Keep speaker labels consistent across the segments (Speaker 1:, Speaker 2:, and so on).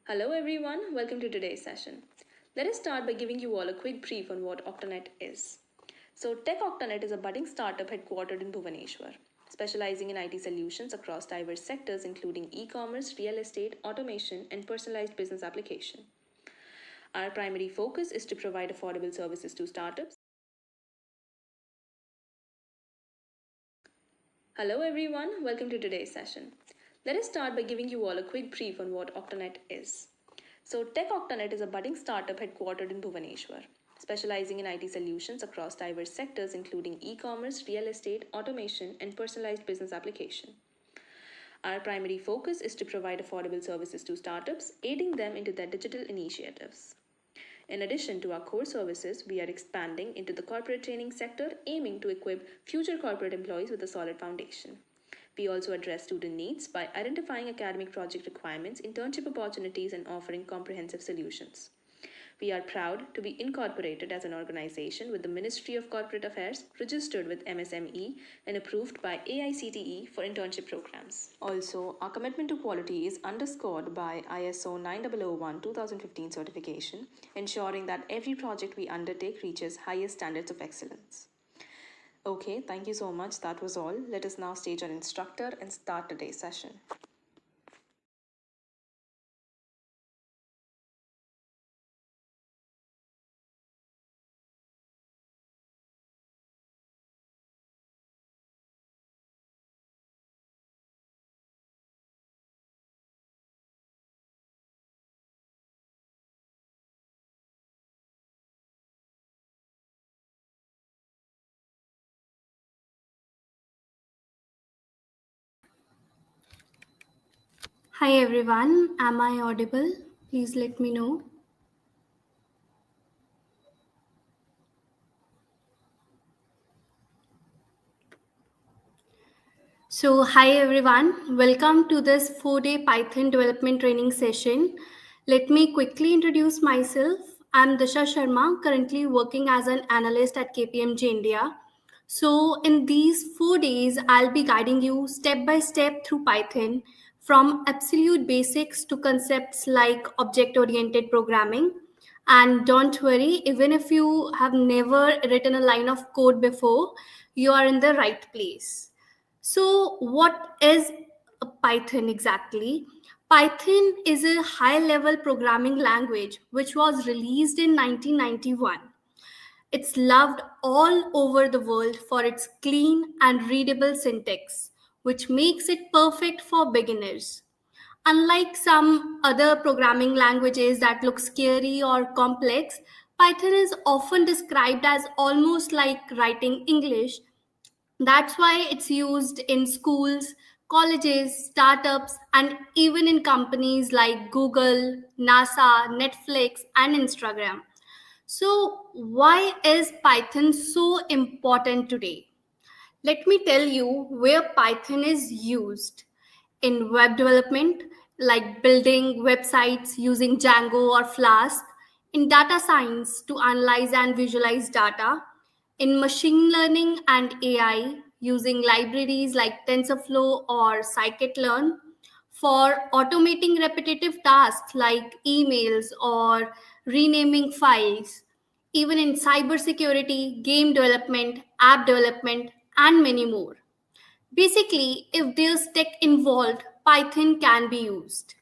Speaker 1: Hello everyone, welcome to today's session. Let us start by giving you all a quick brief on what Octanet is. So, Tech Octanet is a budding startup headquartered in Bhubaneswar, specializing in IT solutions across diverse sectors including e-commerce, real estate, automation, and personalized business application. Our primary focus is to provide affordable services to startups. Hello everyone, welcome to today's session. Let us start by giving you all a quick brief on what Octanet is. So, Tech Octanet is a budding startup headquartered in Bhubaneswar, specializing in IT solutions across diverse sectors including e commerce, real estate, automation, and personalized business application. Our primary focus is to provide affordable services to startups, aiding them into their digital initiatives. In addition to our core services, we are expanding into the corporate training sector, aiming to equip future corporate employees with a solid foundation. We also address student needs by identifying academic project requirements, internship opportunities, and offering comprehensive solutions. We are proud to be incorporated as an organization with the Ministry of Corporate Affairs, registered with MSME, and approved by AICTE for internship programs. Also, our commitment to quality is underscored by ISO 9001 2015 certification, ensuring that every project we undertake reaches highest standards of excellence. Okay, thank you so much. That was all. Let us now stage our instructor and start today's session.
Speaker 2: Hi everyone, am I audible? Please let me know. Hi everyone, welcome to this 4-day Python development training session. Let me quickly introduce myself. I'm Disha Sharma, currently working as an analyst at KPMG India. So, in these 4 days, I'll be guiding you step by step through Python from absolute basics to concepts like object oriented programming. And don't worry, even if you have never written a line of code before, you are in the right place. So, what is a Python exactly? Python is a high level programming language which was released in 1991. It's loved all over the world for its clean and readable syntax, which makes it perfect for beginners. Unlike some other programming languages that look scary or complex, Python is often described as almost like writing English. That's why it's used in schools, colleges, startups, and even in companies like Google, NASA, Netflix, and Instagram. So, why is Python so important today? Let me tell you where Python is used in web development, like building websites using Django or Flask, in data science to analyze and visualize data, in machine learning and AI using libraries like TensorFlow or scikit-learn, for automating repetitive tasks like emails or renaming files, even in cybersecurity, game development, app development, and many more. Basically, if there's tech involved, Python can be used.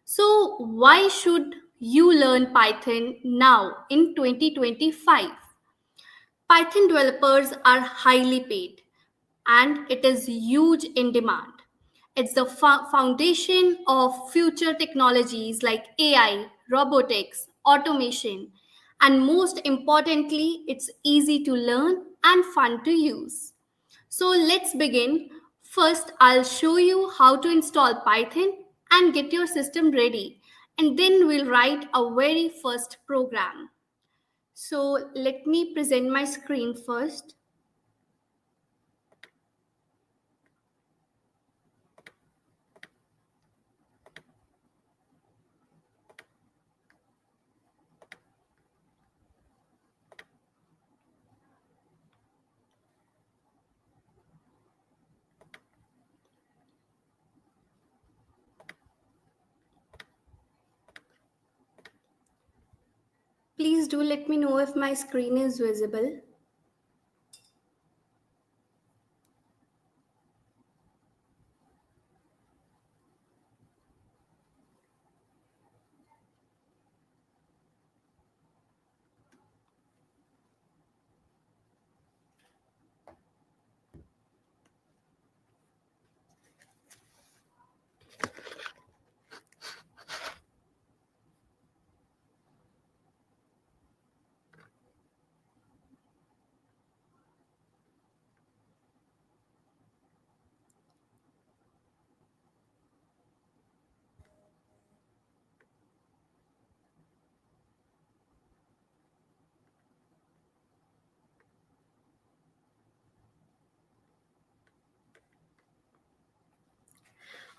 Speaker 2: So, why should you learn Python now in 2025? Python developers are highly paid and it is huge in demand. It's the foundation of future technologies like AI, robotics, automation, and most importantly, it's easy to learn and fun to use. So let's begin. First, I'll show you how to install Python and get your system ready. And then we'll write our very first program. So let me present my screen first. do let me know if my screen is visible.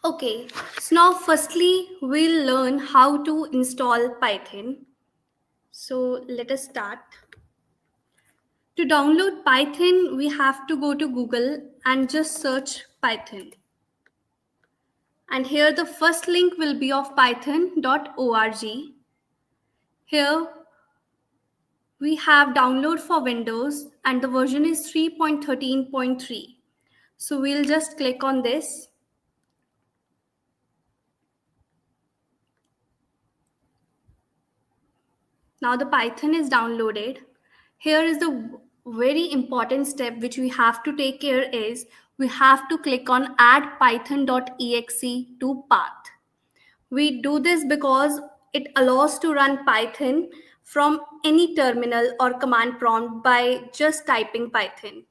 Speaker 2: Okay, so now firstly we'll learn how to install Python. So let us start. To download Python, we have to go to Google and just search Python. And here the first link will be of python.org. Here we have download for Windows and the version is 3.13.3. So we'll just click on this. Now the Python is downloaded. Here is the very important step which we have to take care is we have to click on add python.exe to path. We do this because it allows to run Python from any terminal or command prompt by just typing Python.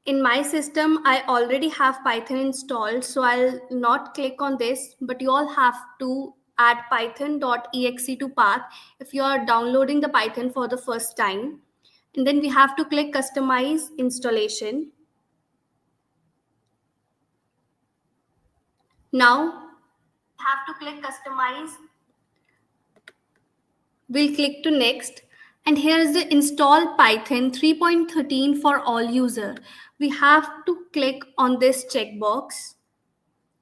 Speaker 2: In my system, I already have Python installed, so I'll not click on this, but you all have to add python.exe to path if you are downloading the Python for the first time. And then we have to click customize installation. Now, have to click customize. We'll click to next. And here is the install Python 3.13 for all user. We have to click on this checkbox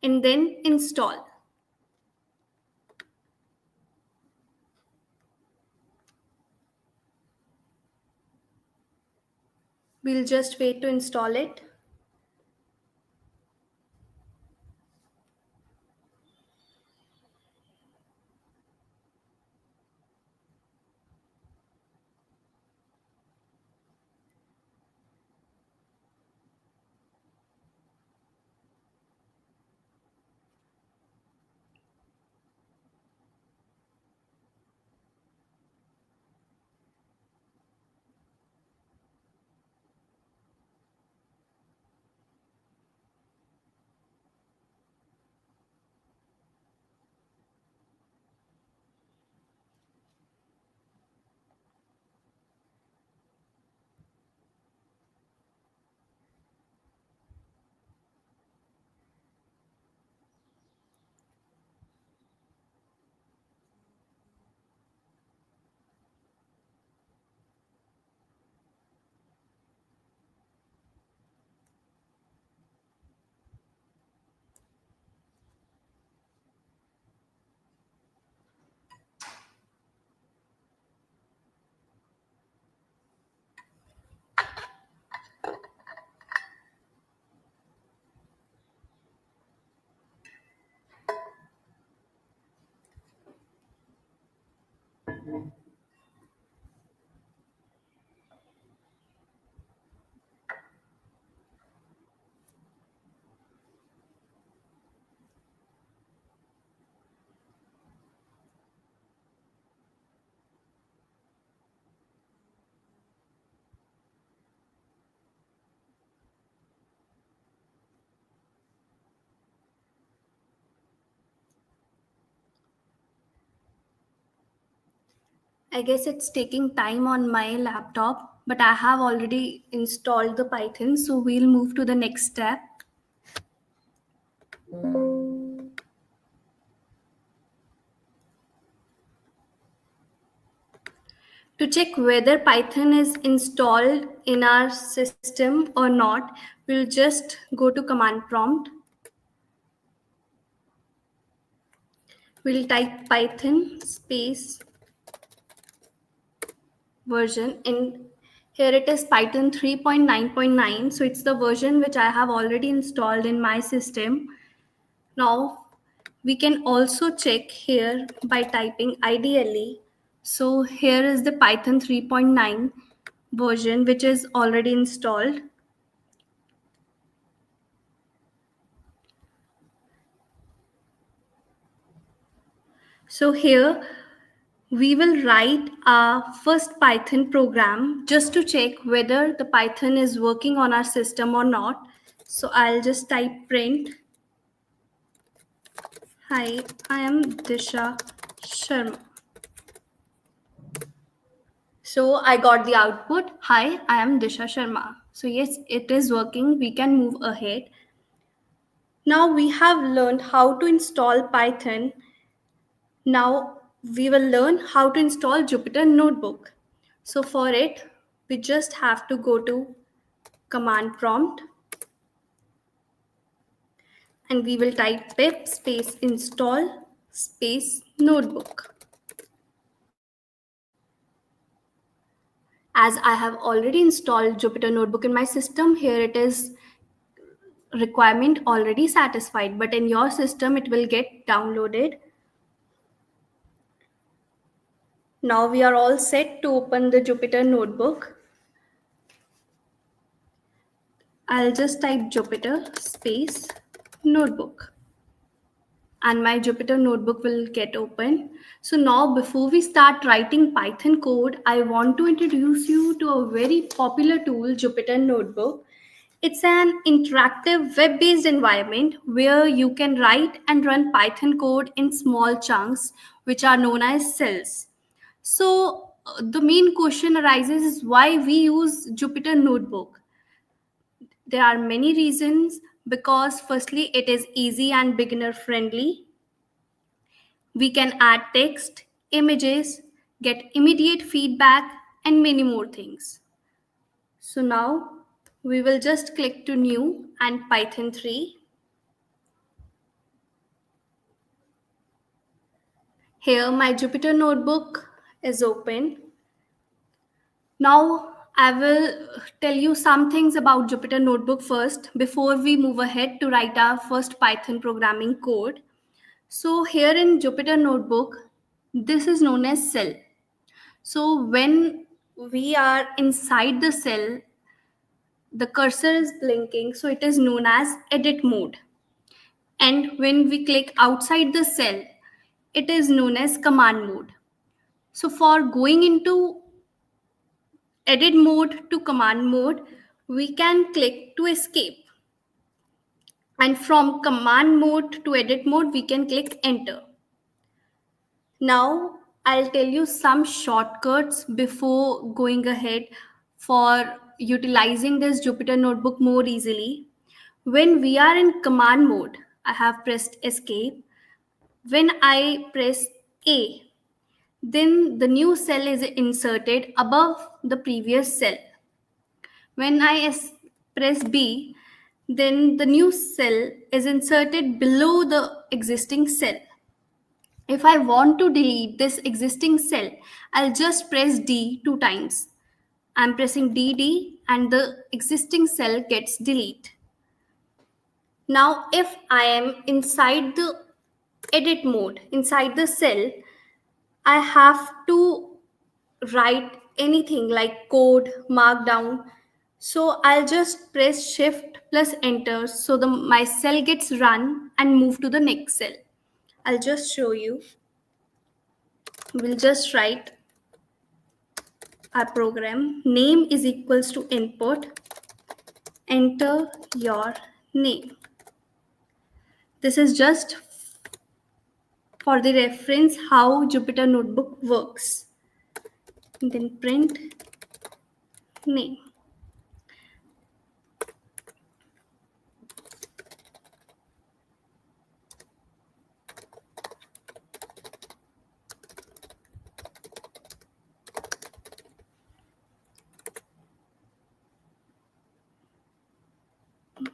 Speaker 2: and then install. We'll just wait to install it. I guess it's taking time on my laptop, but I have already installed the Python, so we'll move to the next step. To check whether Python is installed in our system or not, we'll just go to command prompt. We'll type Python space version. And here it is Python 3.9.9. So it's the version which I have already installed in my system. Now we can also check here by typing IDLE. So here is the Python 3.9 version which is already installed. So here we will write our first Python program just to check whether the Python is working on our system or not. So I'll just type print. Hi, I am Disha Sharma. So I got the output. Hi, I am Disha Sharma. So yes, it is working. We can move ahead. Now we have learned how to install Python. Now we will learn how to install Jupyter Notebook. So for it, we just have to go to command prompt and we will type pip space install space notebook. As I have already installed Jupyter Notebook in my system, here it is requirement already satisfied, but in your system it will get downloaded. Now we are all set to open the Jupyter Notebook. I'll just type Jupyter space notebook and my Jupyter Notebook will get open. So now before we start writing Python code, I want to introduce you to a very popular tool, Jupyter Notebook. It's an interactive web-based environment where you can write and run Python code in small chunks, which are known as cells. So the main question arises is why we use Jupyter Notebook. There are many reasons because firstly, it is easy and beginner friendly. We can add text, images, get immediate feedback, and many more things. So now we will just click to new and Python 3. Here my Jupyter Notebook is open. Now I will tell you some things about Jupyter Notebook first before we move ahead to write our first Python programming code. So here in Jupyter Notebook, this is known as cell. So when we are inside the cell, the cursor is blinking, so it is known as edit mode. And when we click outside the cell, it is known as command mode. So for going into edit mode to command mode, we can click to escape. And from command mode to edit mode, we can click enter. Now I'll tell you some shortcuts before going ahead for utilizing this Jupyter Notebook more easily. When we are in command mode, I have pressed escape. When I press A, then the new cell is inserted above the previous cell. When I press B, then the new cell is inserted below the existing cell. If I want to delete this existing cell, I'll just press D 2 times. I'm pressing DD and the existing cell gets deleted. Now, if I am inside the edit mode, inside the cell, I have to write anything like code, markdown. So I'll just press shift plus enter so my cell gets run and move to the next cell. I'll just show you. We'll just write our program. Name is equals to input. Enter your name. This is just for the reference how Jupyter Notebook works. And then print name.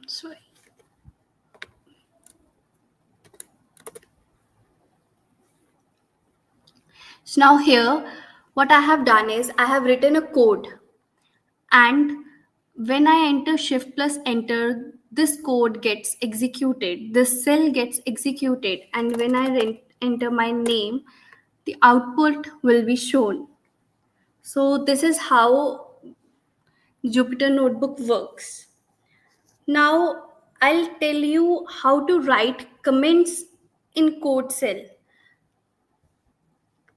Speaker 2: Sorry. So now here What I have done is I have written a code, and when I enter shift plus enter, this code gets executed, this cell gets executed, and when I enter my name, the output will be shown. So this is how Jupyter Notebook works. Now I'll tell you how to write comments in code cell,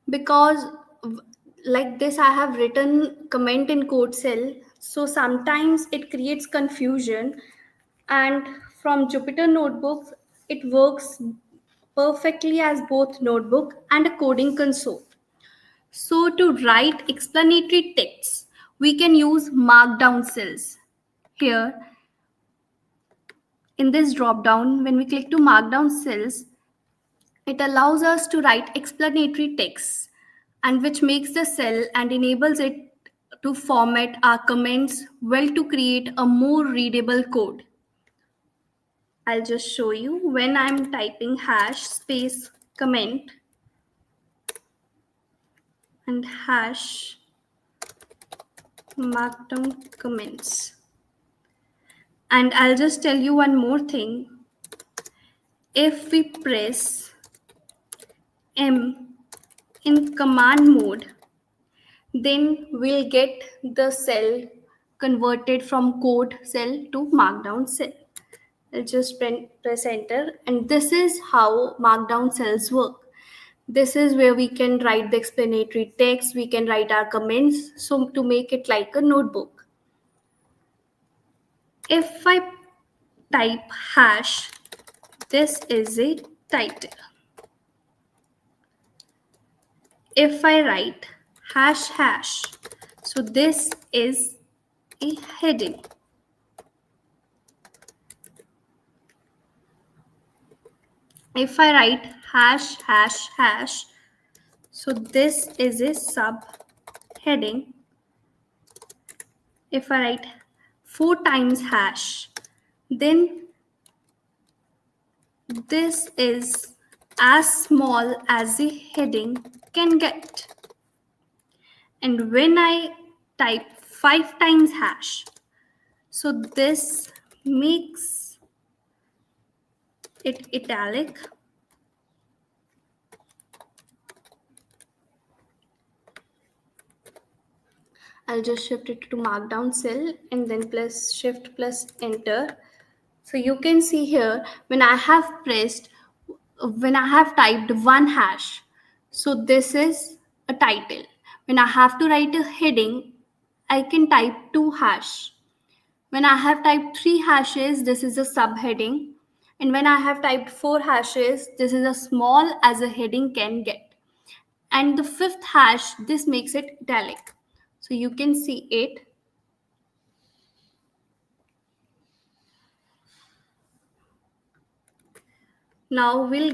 Speaker 2: because like this I have written comment in code cell, so sometimes it creates confusion. And from Jupyter Notebook, it works perfectly as both notebook and a coding console. So to write explanatory texts, we can use markdown cells. Here in this drop down, when we click to markdown cells, it allows us to write explanatory texts, and which makes the cell and enables it to format our comments well to create a more readable code. I'll just show you. When I'm typing hash space comment and hash markdown comments. And I'll just tell you one more thing. If we press M in command mode, then we'll get the cell converted from code cell to markdown cell. I'll just press enter, and this is how markdown cells work. This is where we can write the explanatory text, we can write our comments, so to make it like a notebook. If I type hash, this is a title. If I write hash, so this is a heading. If I write hash, so this is a subheading. If I write 4 times hash, then this is as small as the heading can get. And when I type 5 times hash, so this makes it italic. I'll just shift it to markdown cell and then plus shift plus enter. So you can see here when I have typed 1 hash, so this is a title. When I have to write a heading, I can type 2 hash. When I have typed 3 hashes, this is a subheading. And when I have typed 4 hashes, this is as small as a heading can get. And the 5th hash, this makes it italic. So you can see it. Now we'll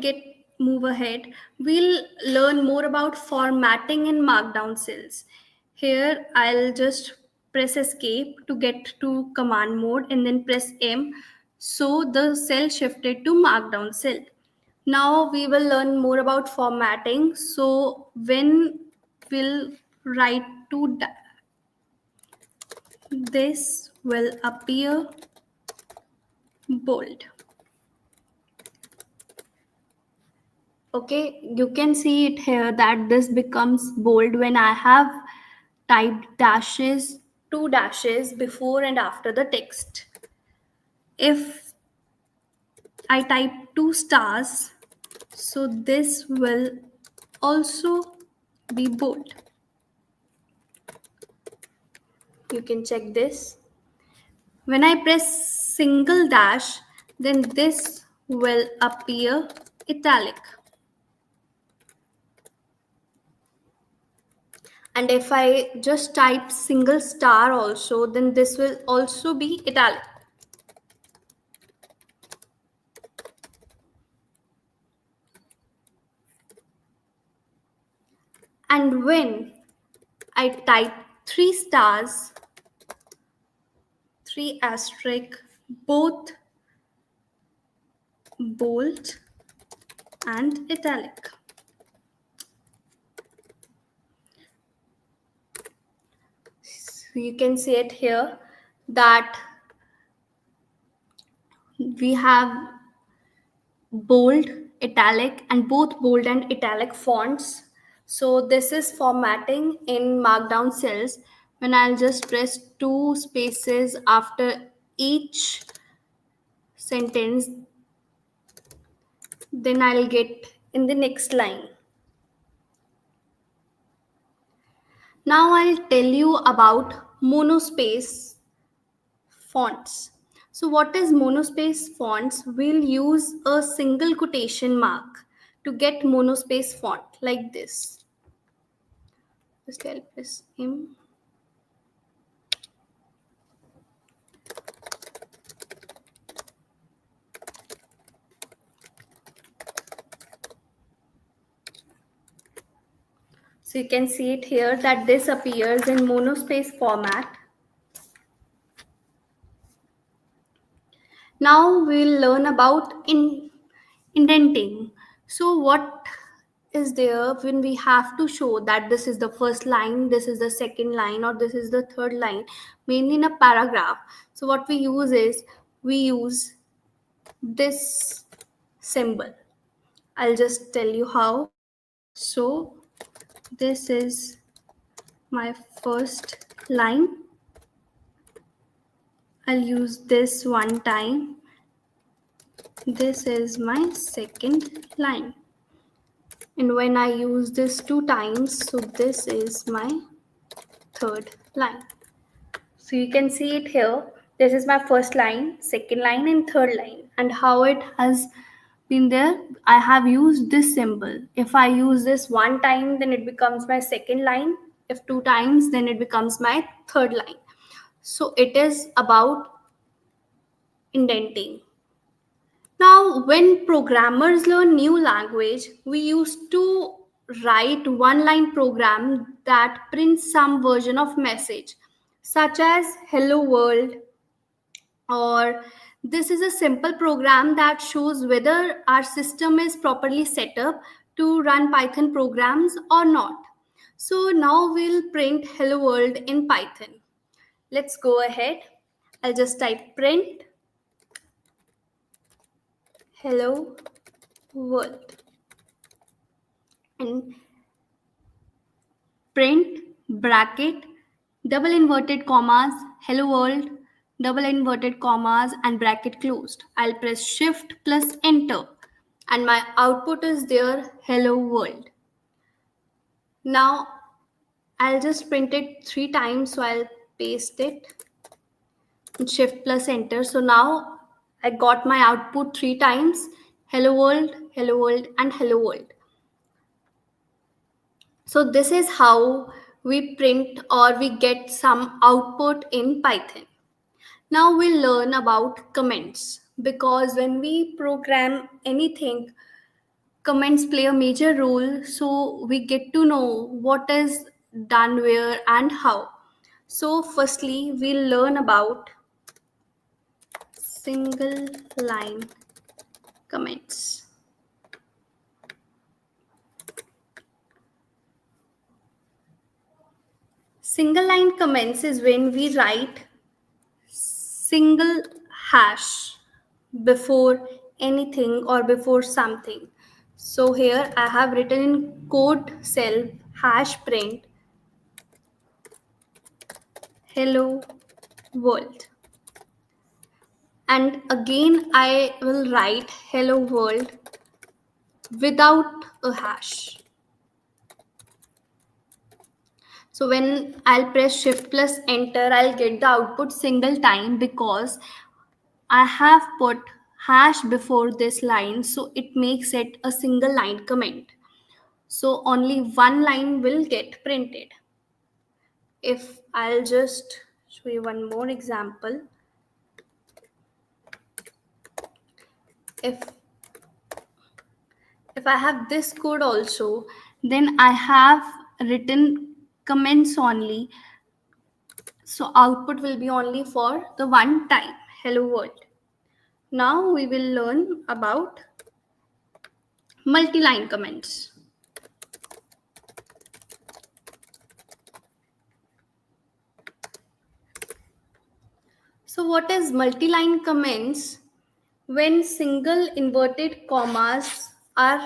Speaker 2: move ahead. We'll learn more about formatting in markdown cells. Here I'll just press escape to get to command mode and then press M. So the cell shifted to markdown cell. Now we will learn more about formatting. So when we'll write to this will appear bold. Okay, you can see it here that this becomes bold when I have typed dashes, 2 dashes before and after the text. If I type 2 stars, so this will also be bold. You can check this. When I press single dash, then this will appear italic. And if I just type single star also, then this will also be italic. And when I type 3 stars, 3 asterisk, both bold and italic. So you can see it here that we have bold, italic, and both bold and italic fonts. So this is formatting in markdown cells. When I'll just press two spaces after each sentence, then I'll get in the next line. Now I'll tell you about monospace fonts. So what is monospace fonts? We'll use a single quotation mark to get monospace font like this. Just I'll press M. So you can see it here that this appears in monospace format. Now we'll learn about indenting. So what is there when we have to show that this is the first line, this is the second line, or this is the third line, mainly in a paragraph. So what we use is we use this symbol. I'll just tell you how. So this is my first line. I'll use this one time. This is my second line. And when I use this two times, so this is my third line. So you can see it here. This is my first line, second line, and third line. And how it has been there, I have used this symbol. If I use this one time, then it becomes my second line. If two times, then it becomes my third line. So it is about indenting. Now, when programmers learn new language, we used to write one-line program that prints some version of message, such as "Hello World," or this is a simple program that shows whether our system is properly set up to run Python programs or not. So now we'll print "Hello World" in Python. Let's go ahead. I'll just type print "Hello World" and print bracket double inverted commas "Hello World" double inverted commas and bracket closed. I'll press shift plus enter and my output is there "Hello World." Now I'll just print it three times, so I'll paste it and shift plus enter. So now I got my output three times: "Hello World," "Hello World," and "Hello World." So this is how we print or we get some output in Python. Now we'll learn about comments, because when we program anything, comments play a major role. So we get to know what is done where and how. So firstly, we'll learn about single line comments. Single line comments is when we write single hash before anything or before something. So here I have written in code cell hash print "Hello World." And again I will write "Hello World" without a hash. So when I'll press shift plus enter, I'll get the output single time because I have put hash before this line, so it makes it a single line comment. So only one line will get printed. If I'll just show you one more example. If I have this code also, then I have written comments only. So output will be only for the one time, "Hello World." Now we will learn about multi-line comments. So what is multi-line comments? When single inverted commas are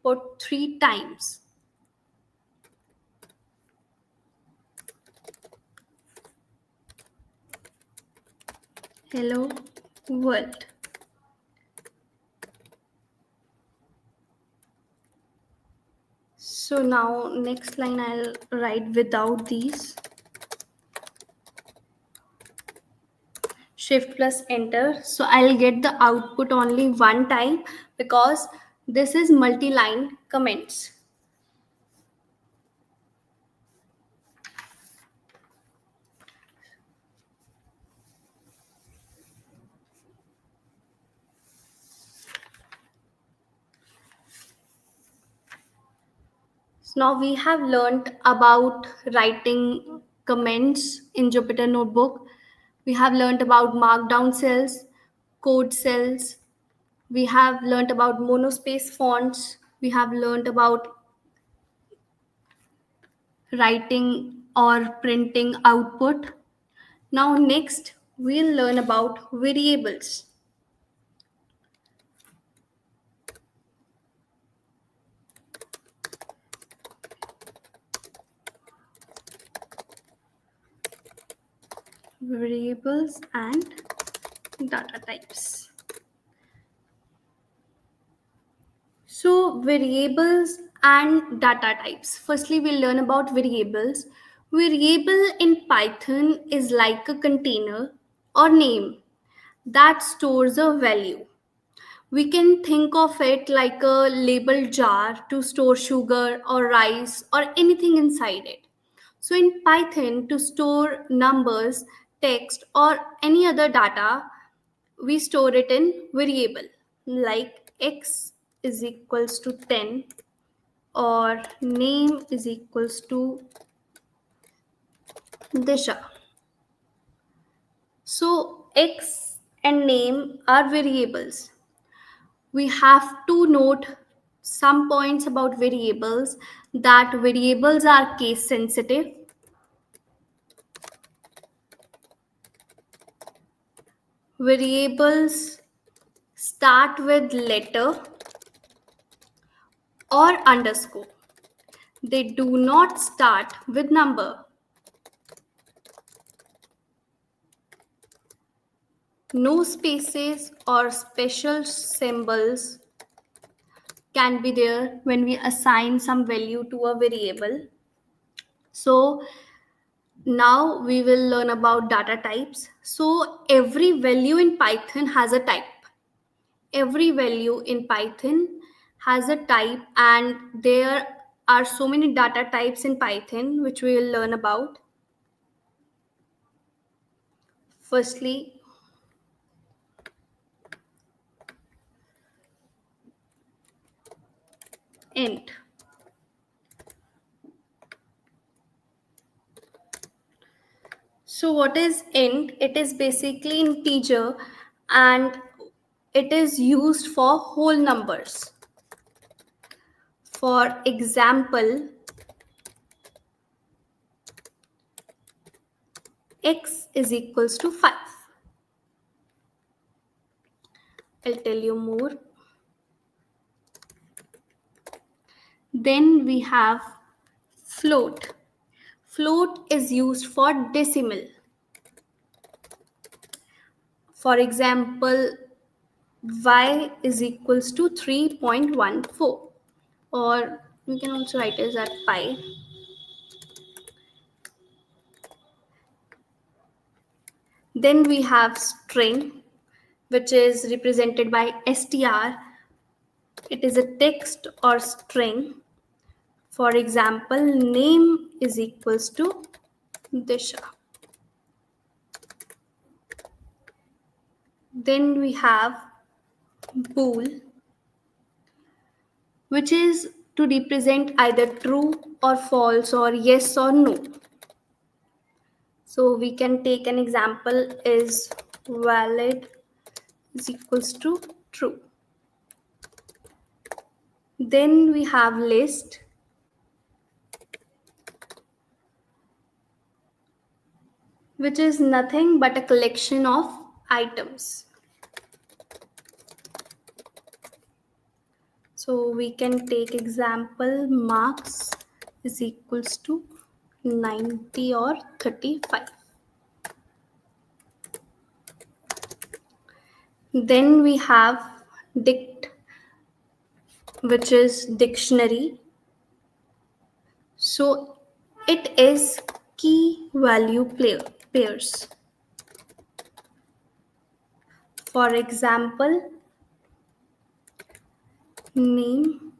Speaker 2: put 3 times. Hello world. So now next line I'll write without these. Shift plus enter. So I'll get the output only one time because this is multi-line comments. So now we have learned about writing comments in Jupyter Notebook. We have learned about markdown cells, code cells. We have learned about monospace fonts. We have learned about writing or printing output. Now next we'll learn about variables. Variables and data types. So variables and data types. Firstly, we'll learn about variables. Variable in Python is like a container or name that stores a value. We can think of it like a labeled jar to store sugar or rice or anything inside it. So in Python, to store numbers, text, or any other data, we store it in variable like x is equals to 10 or name is equals to Disha. So x and name are variables. We have to note some points about variables, that variables are case sensitive. Variables start with letter or underscore. They do not start with number. No spaces or special symbols can be there when we assign some value to a variable. So now we will learn about data types. So every value in Python has a type. Every value in Python has a type, and there are so many data types in Python which we will learn about. Firstly, int. So what is int? It is basically integer and it is used for whole numbers. For example, x is equals to 5. I'll tell you more. Then we have float. Float is used for decimal. For example, y is equals to 3.14, or we can also write it as pi. Then we have string, which is represented by str. It is a text or string. For example, name is equals to Disha. Then we have bool, which is to represent either true or false or yes or no. So we can take an example is valid is equals to true. Then we have list, which is nothing but a collection of items. So we can take example marks is equals to 90 or 35. Then we have dict, which is dictionary. So it is key value pairs. For example, name,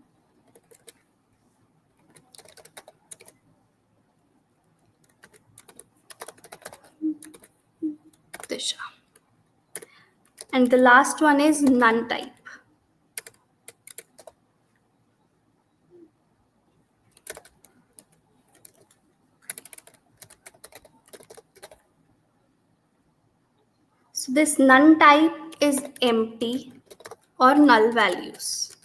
Speaker 2: Disha. And the last one is none type. So this none type is empty or null values.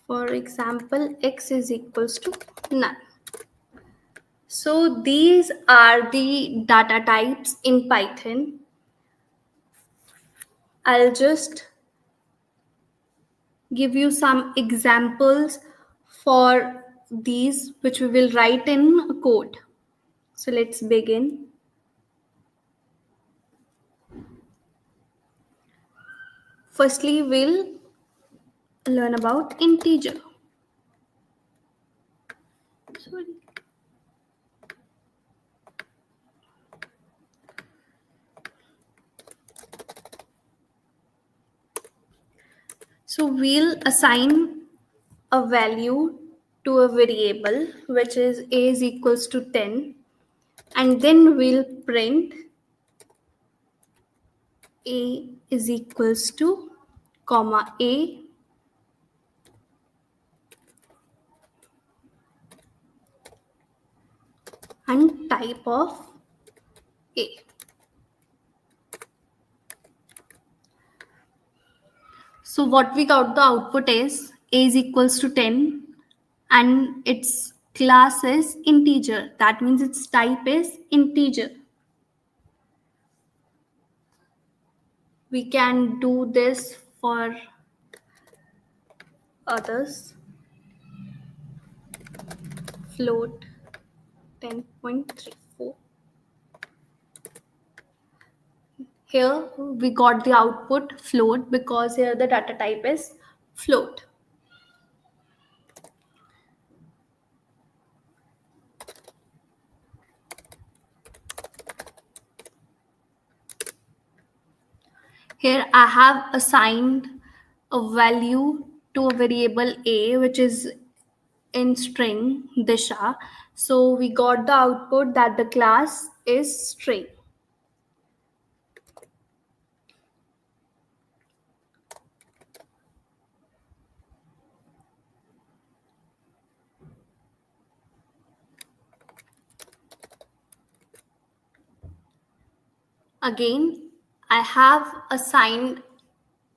Speaker 2: For example, x is equals to none. So these are the data types in Python. I'll just give you some examples for these, which we will write in code. So let's begin. Firstly, we'll learn about integer. Sorry. So we'll assign a value to a variable, which is a is equals to 10, and then we'll print a is equals to comma a and type of a. So what we got the output is a is equals to 10 and its class is integer. That means its type is integer. We can do this for others. Float 10.34. Here we got the output float because here the data type is float. Here I have assigned a value to a variable a, which is in string Disha. So we got the output that the class is string. Again, I have assigned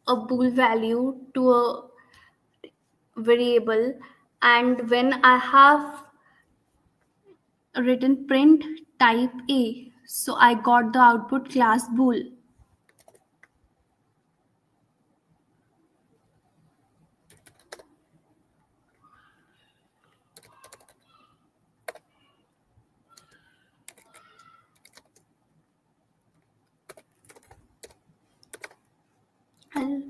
Speaker 2: a bool value to a variable, and when I have written print type a, so I got the output class bool. I'll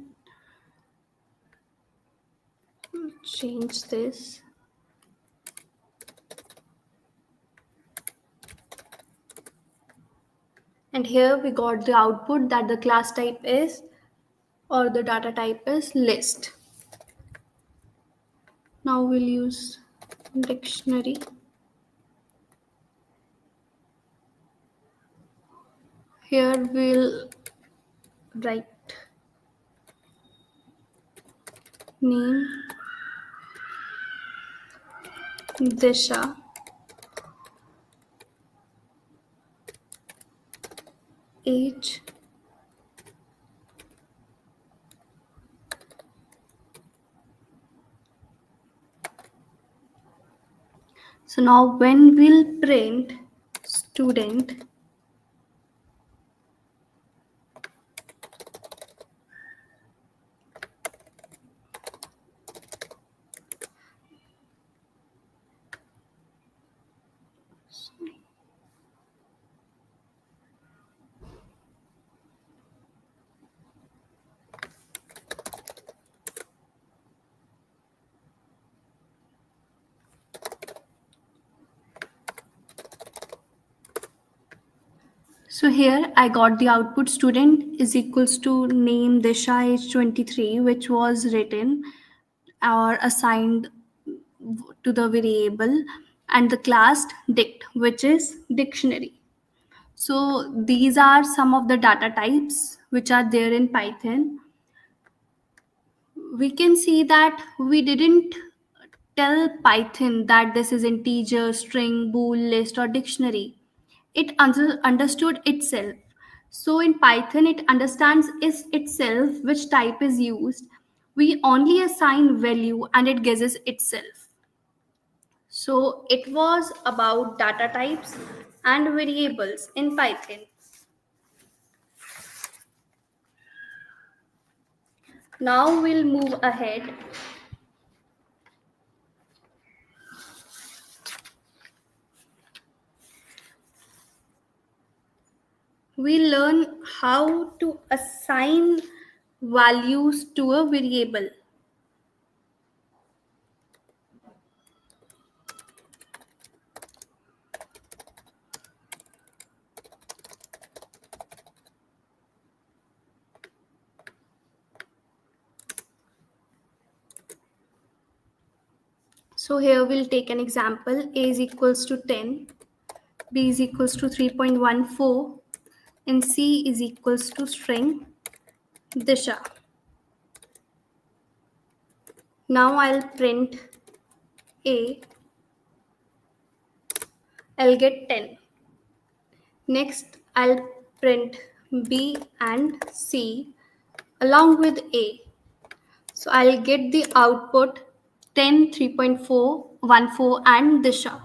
Speaker 2: change this. And here we got the output that the class type is, or the data type is list. Now we'll use dictionary. Here we'll write name, Disha, age, so now when we'll print student, So here I got the output student is equals to name Disha age 23, which was written or assigned to the variable, and the class dict, which is dictionary. So these are some of the data types which are there in Python. We can see that we didn't tell Python that this is integer, string, bool, list, or dictionary. It understood itself. So in Python, it understands is itself which type is used. We only assign value and it guesses itself. So it was about data types and variables in Python. Now we'll move ahead. We learn how to assign values to a variable. So here we'll take an example. A is equals to 10, B is equals to 3.14, and C is equals to string Disha. Now I'll print A. I'll get 10. Next, I'll print B and C along with A. So I'll get the output 10, 3.414 and Disha.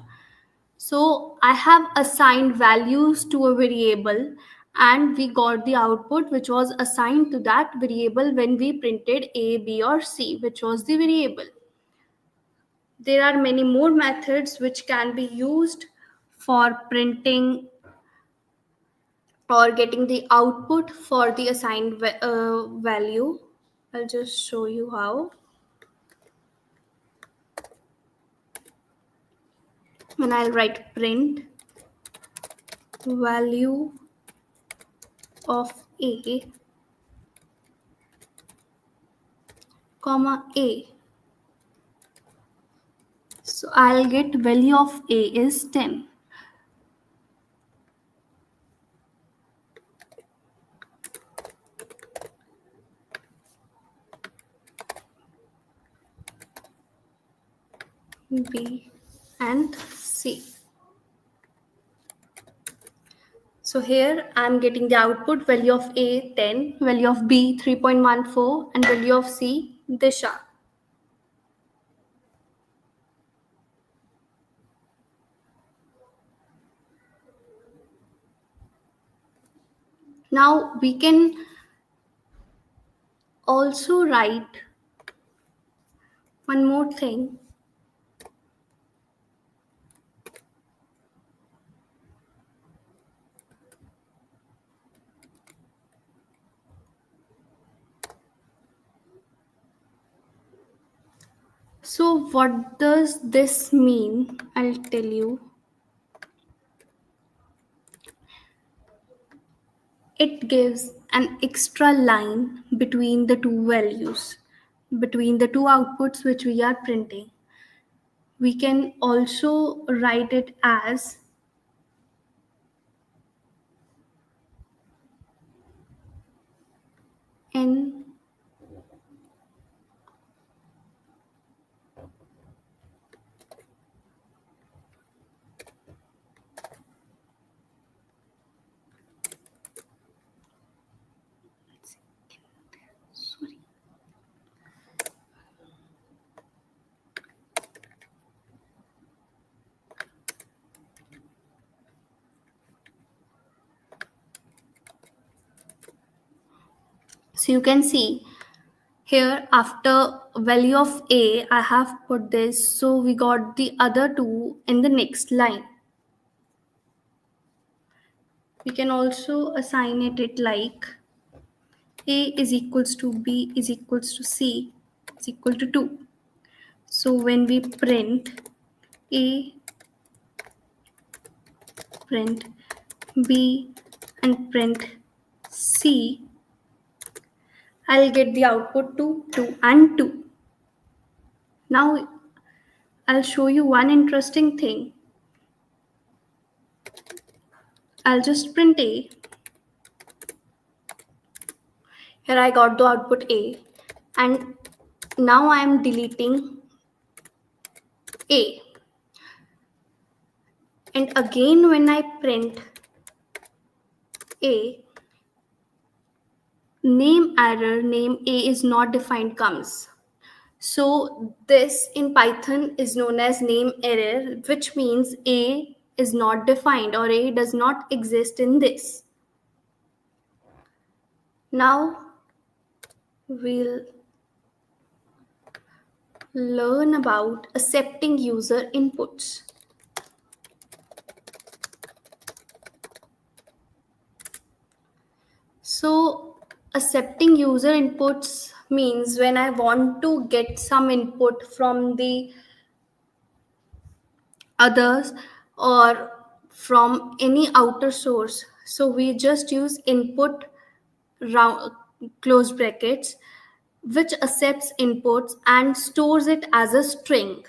Speaker 2: So I have assigned values to a variable and we got the output which was assigned to that variable when we printed A, B or C, which was the variable. There are many more methods which can be used for printing or getting the output for the assigned value. I'll just show you how. When I'll write print value of A, comma A. So I'll get value of A is 10. B and C. So here I'm getting the output value of A 10, value of B 3.14 and value of C Disha. Now we can also write one more thing. So what does this mean? I'll tell you. It gives an extra line between the two values, between the two outputs which we are printing. We can also write it as n sorry. So you can see here after value of A, I have put this. So we got the other two in the next line. We can also assign it like A is equals to B is equals to C is equal to 2. So when we print A, print B and print C, I'll get the output 2, 2 and 2. Now I'll show you one interesting thing. I'll just print A. Here I got the output A, and now I am deleting A. And again when I print A, name error, name A is not defined comes. So this in Python is known as name error, which means A is not defined or A does not exist in this. Now we'll learn about accepting user inputs. So accepting user inputs means when I want to get some input from the others or from any outer source. So we just use input round close brackets, which accepts inputs and stores it as a string.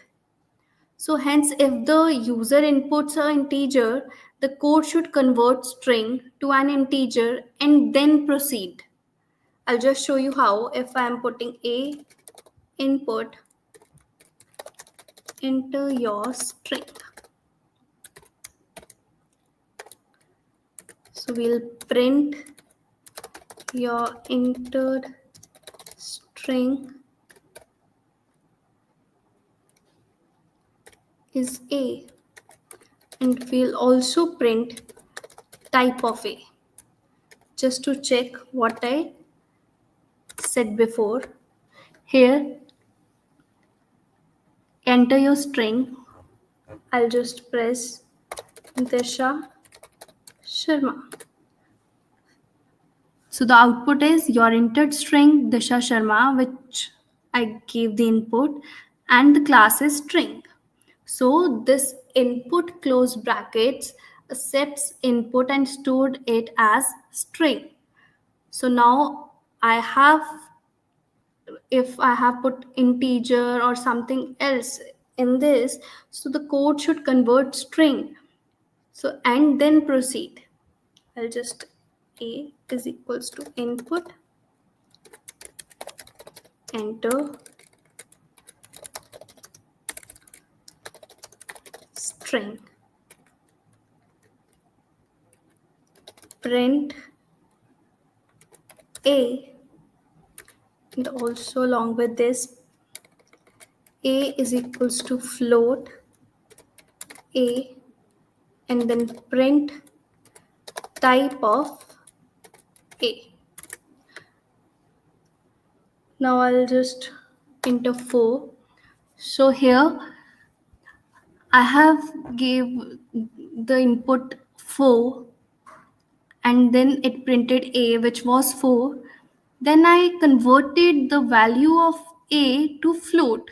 Speaker 2: So hence if the user inputs are integer, the code should convert string to an integer and then proceed. I'll just show you how. If I am putting a input, enter your string. So we'll print your entered string is A, and we'll also print type of A just to check what I said before. Here, enter your string. I'll just press Disha Sharma. So the output is your entered string Disha Sharma, which I gave the input, and the class is string. So this input close brackets accepts input and stored it as string. So now if I have put integer or something else in this, so the code should convert string. So and then proceed. I'll just A is equals to input, enter string, print A, and also along with this A is equals to float A, and then print type of A. Now I'll just enter 4. So here I have gave the input 4 and then it printed A, which was 4. Then I converted the value of A to float.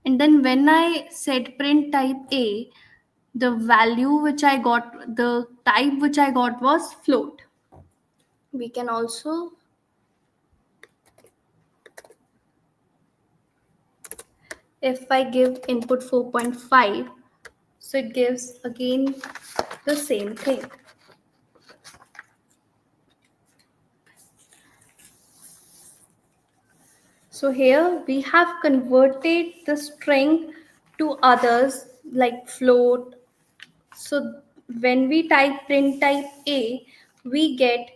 Speaker 2: And then when I said print type A, the value which I got, the type which I got was float. We can also if I give input 4.5, so it gives again the same thing. So here we have converted the string to others like float. So when we type print type A, we get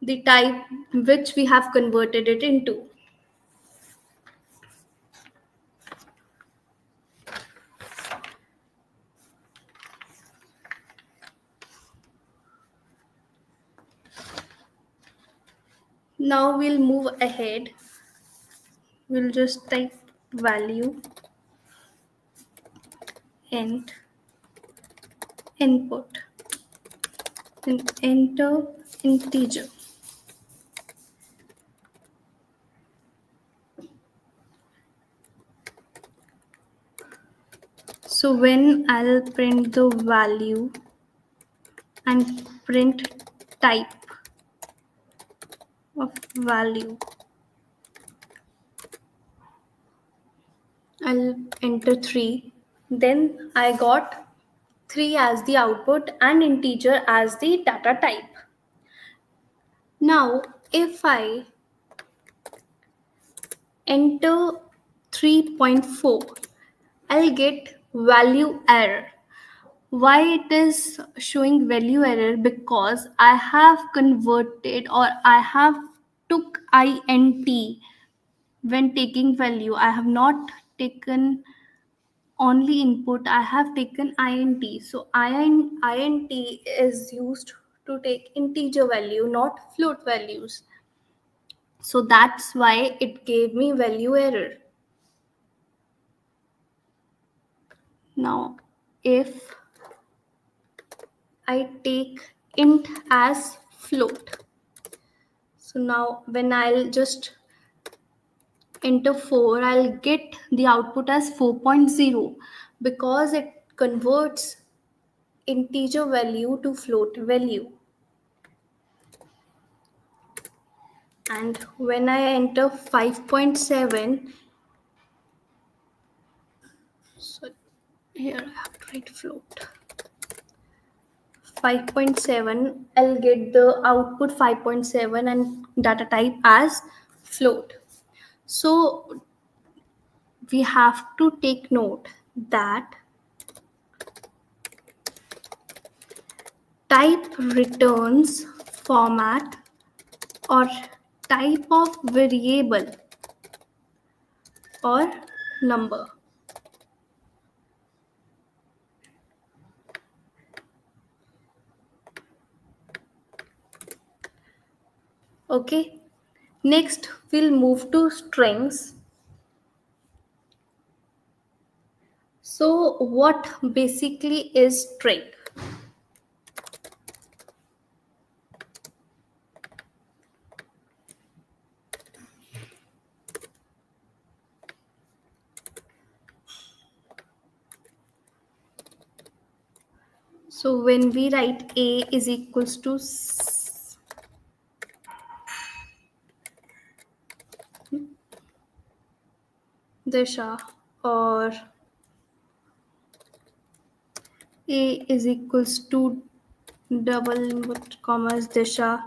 Speaker 2: the type which we have converted it into. Now we'll move ahead. We'll just type value int input and enter integer. So when I'll print the value and print type of value. I'll enter 3. Then I got 3 as the output and integer as the data type. Now, if I enter 3.4, I'll get value error. Why it is showing value error? Because I have converted, or I have took int when taking value. I have not taken only input, I have taken int. So int is used to take integer value, not float values. So that's why it gave me value error. Now, if I take int as float, so now when I'll just enter 4, I'll get the output as 4.0 because it converts integer value to float value. And when I enter 5.7, so here I have to write float. 5.7, I'll get the output 5.7 and data type as float. So we have to take note that type returns format or type of variable or number. Okay, next we'll move to strings. So what basically is string? So when we write A is equals to Disha, or A is equals to double inverted commas Disha,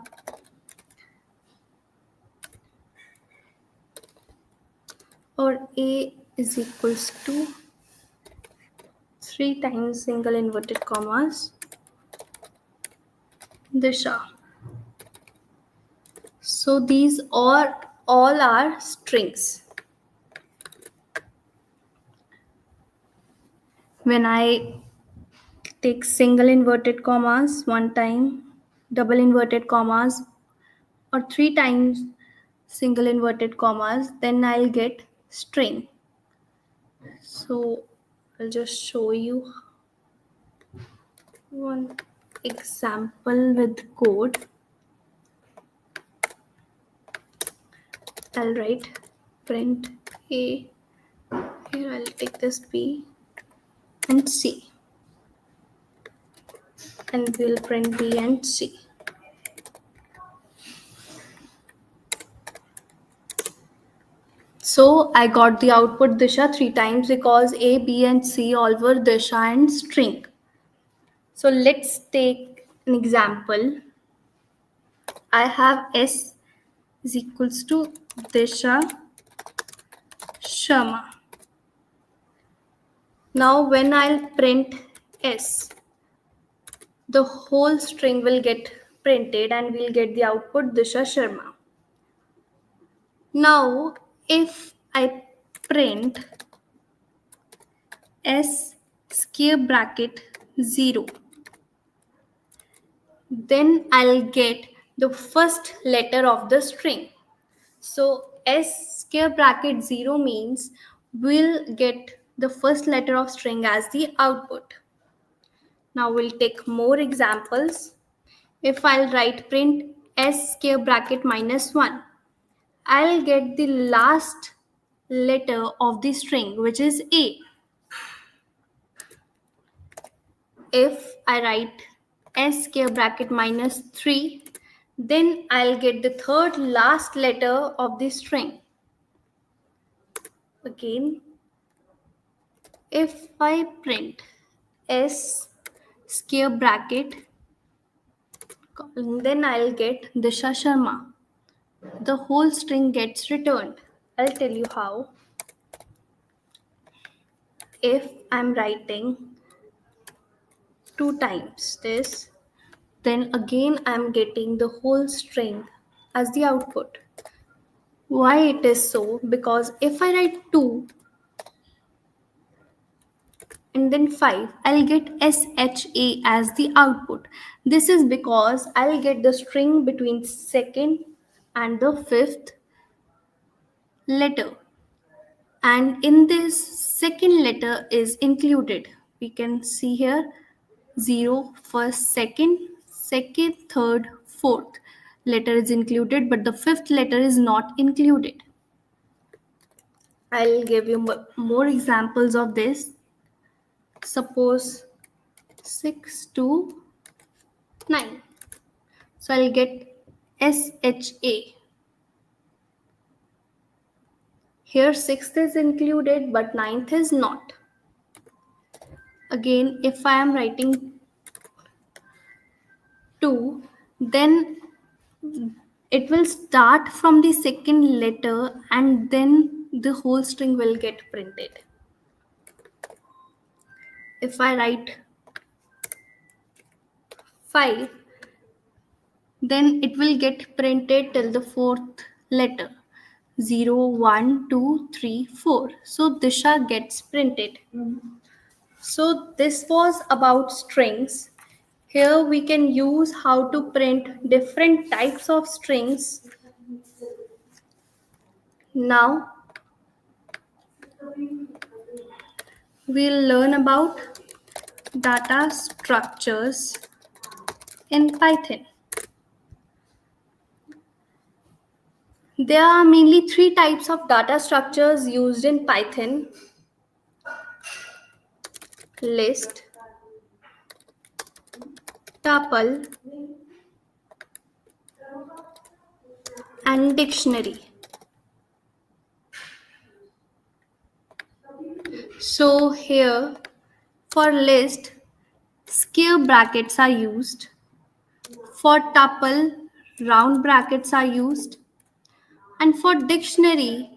Speaker 2: or A is equals to 3 times single inverted commas Disha. So these are all are strings. When I take single inverted commas 1 time, double inverted commas, or 3 times single inverted commas, then I'll get string. So I'll just show you one example with code. I'll write print A. Here I'll take this B and C. And we'll print B and C. So I got the output Disha 3 times because A, B and C all were Disha and string. So let's take an example. I have S is equals to Disha Sharma. Now when I'll print S, the whole string will get printed and we'll get the output Disha Sharma. Now if I print S square bracket 0, then I'll get the first letter of the string. So S square bracket 0 means we'll get the first letter of string as the output. Now we'll take more examples. If I'll write print S square bracket -1, I'll get the last letter of the string, which is A. If I write S square bracket minus 3. Then I'll get the third last letter of the string. Again, if I print S square bracket, then I'll get Disha Sharma. The whole string gets returned. I'll tell you how. If I'm writing 2 times this, then again I'm getting the whole string as the output. Why it is so? Because if I write 2 and then 5, I'll get SHA as the output. This is because I'll get the string between second and the fifth letter. And in this, second letter is included. We can see here 0, first, second, third, fourth letter is included, but the fifth letter is not included. I'll give you more examples of this. Suppose 6 to 9. So I'll get SHA. Here 6th is included, but 9th is not. Again, if I am writing 2, then it will start from the second letter and then the whole string will get printed. If I write 5, then it will get printed till the fourth letter 0, 1, 2, 3, 4. So Disha gets printed. So this was about strings. Here we can use how to print different types of strings. Now we'll learn about data structures in Python. There are mainly 3 types of data structures used in Python: list, tuple, and dictionary. So here for list, square brackets are used. For tuple, round brackets are used. And for dictionary,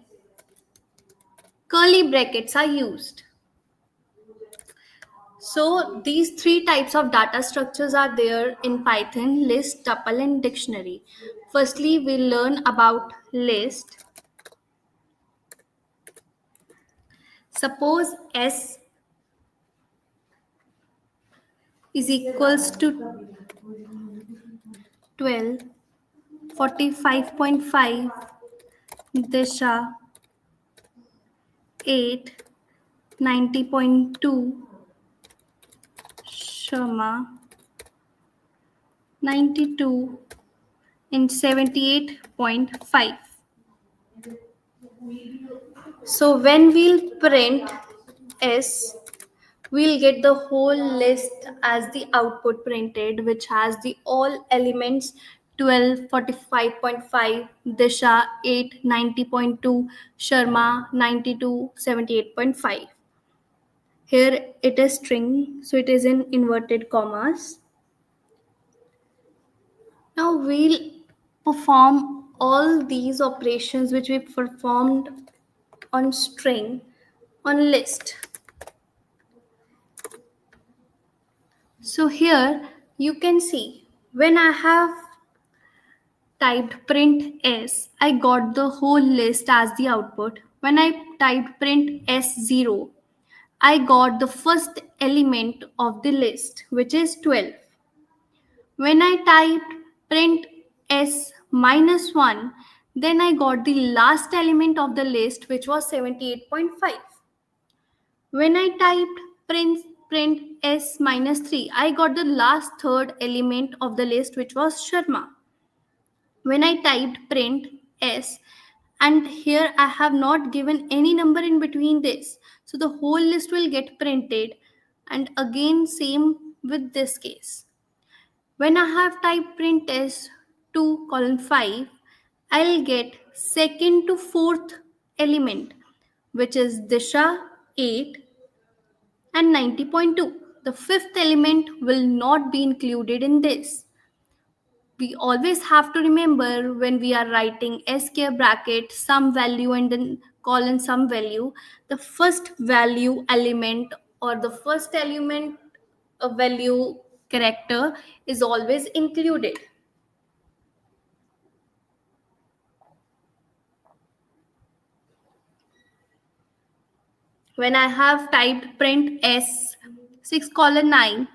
Speaker 2: curly brackets are used. So these 3 types of data structures are there in Python: list, tuple, and dictionary. Firstly, we'll learn about list. Suppose S is equals to 12, 45.5, Disha 8, 90.2, Sharma 92, and 78.5. So when we'll print S, we'll get the whole list as the output printed, which has the all elements 12, 45.5, Disha 8, 90.2, Sharma 92, 78.5. Here it is string, so it is in inverted commas. Now we'll perform all these operations which we performed on string on list. So here you can see when I have typed print S, I got the whole list as the output. When I typed print S0, I got the first element of the list, which is 12. When I typed print S minus 1, then I got the last element of the list, which was 78.5. When I typed print S minus 3, I got the last third element of the list, which was Sharma. When I typed print S, and here I have not given any number in between this, so the whole list will get printed, and again same with this case. When I have typed print s 2 colon 5, I'll get second to fourth element, which is Disha 8 and 90.2. The fifth element will not be included in this. We always have to remember when we are writing square bracket some value and then colon some value, the first value element or the first element a value character is always included. When I have typed print s 6 colon 9,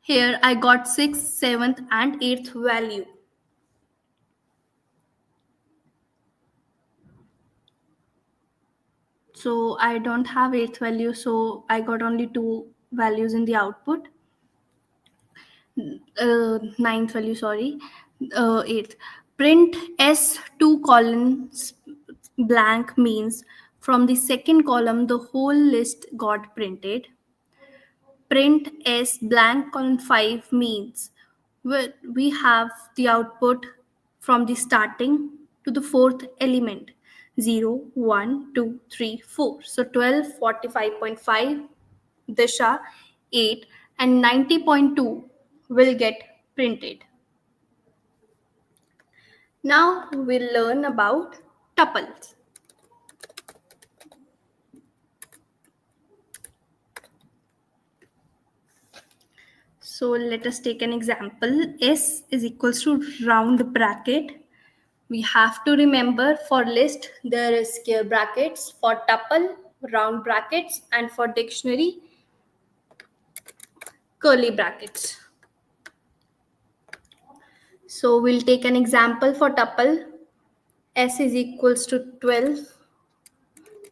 Speaker 2: here I got 6th, 7th and 8th value. So I don't have 8th value, so I got only 2 values in the output. 9th value, sorry, 8th. Print S2 columns blank means from the second column the whole list got printed. Print S blank column 5 means we have the output from the starting to the fourth element 0, 1, 2, 3, 4. So 12, 45.5, Disha 8 and 90.2 will get printed. Now we'll learn about tuples. So let us take an example. S is equals to round bracket. We have to remember for list there is square brackets, for tuple round brackets, and for dictionary curly brackets. So we'll take an example for tuple. S is equals to 12.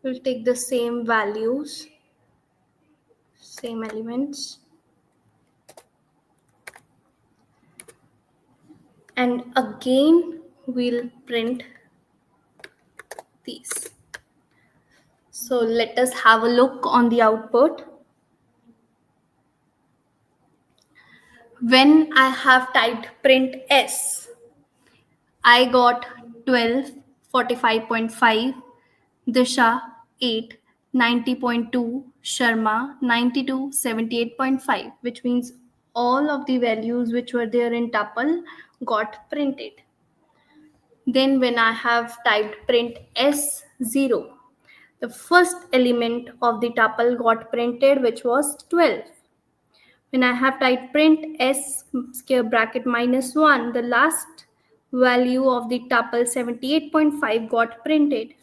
Speaker 2: We'll take the same values, same elements. And again we'll print these. So let us have a look on the output. When I have typed print S, I got 12, 45.5, Disha 8, 90.2, Sharma 92, 78.5, which means all of the values which were there in tuple got printed. Then when I have typed print S0, the first element of the tuple got printed, which was 12. When I have typed print s square bracket minus 1, the last value of the tuple 78.5 got printed.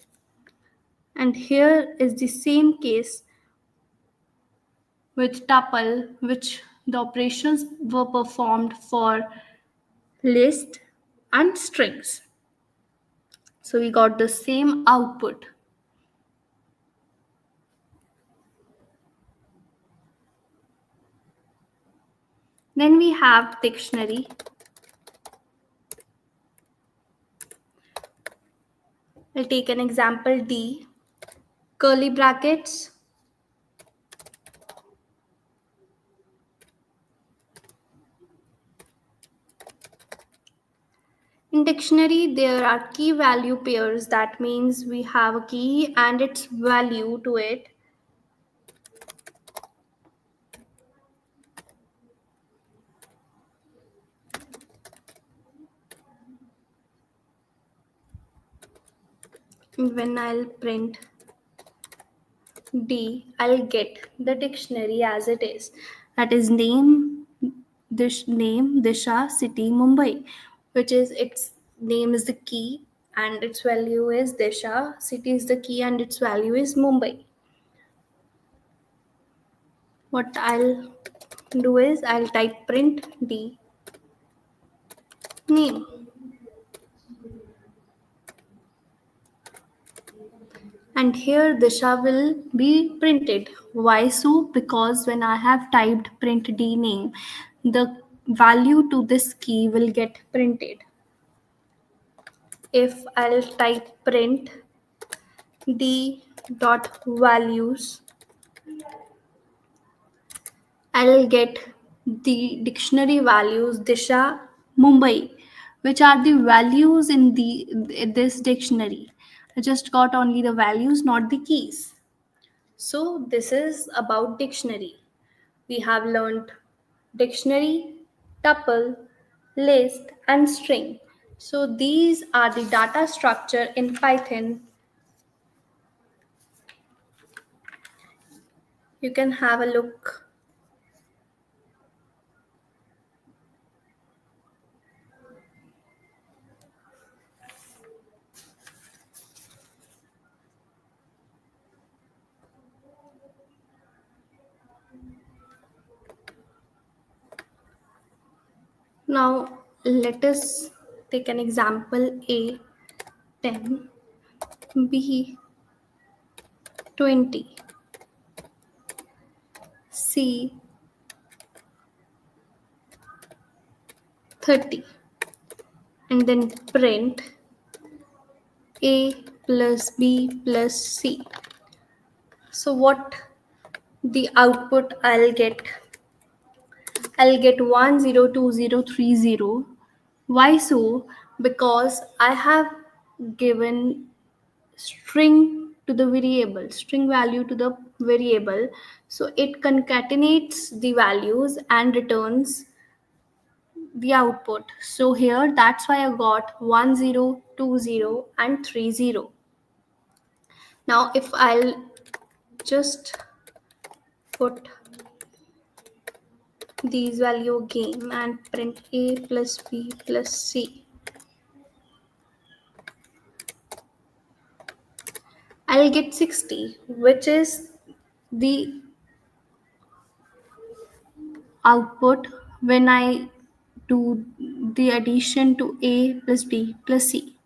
Speaker 2: And here is the same case with tuple, which the operations were performed for list and strings. So we got the same output. Then we have dictionary. I'll take an example D, curly brackets, in dictionary there are key value pairs. That means we have a key and its value to it. When I'll print D, I'll get the dictionary as it is. That is name, Disha, city, Mumbai, which is its name is the key and its value is Disha, city is the key and its value is Mumbai. What I'll do is I'll type print D name. And here Disha will be printed. Why so? Because when I have typed print D name, the value to this key will get printed. If I'll type print D dot values, I'll get the dictionary values Disha, Mumbai, which are the values in this dictionary. I just got only the values, not the keys. So this is about dictionary. We have learned dictionary, tuple, list, and string. So these are the data structure in Python. You can have a look. Now let us take an example A 10, B 20, C 30, and then print A plus B plus C. So what the output I'll get 102030. Why so? Because I have given string value to the variable. So it concatenates the values and returns the output. So here that's why I got 1020 and 30. Now if I'll just put these value again and print A plus B plus C, I'll get 60, which is the output when I do the addition to A plus B plus C.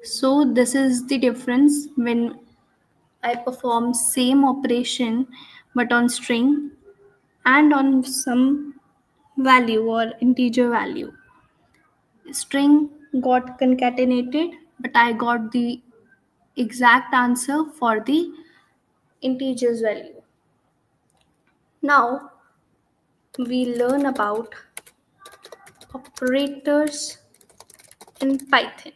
Speaker 2: So this is the difference when I perform same operation but on string and on some value or integer value. String got concatenated, but I got the exact answer for the integers value. Now we learn about operators in Python.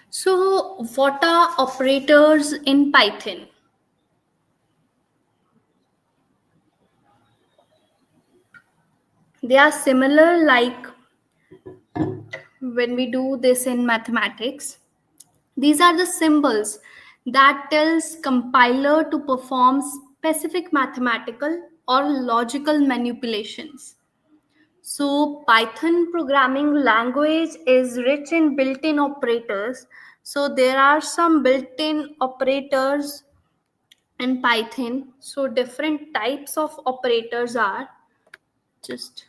Speaker 2: So, what are operators in Python? They are similar like when we do this in mathematics. These are the symbols that tells compiler to perform specific mathematical or logical manipulations. So Python programming language is rich in built-in operators. So there are some built-in operators in Python. So different types of operators are just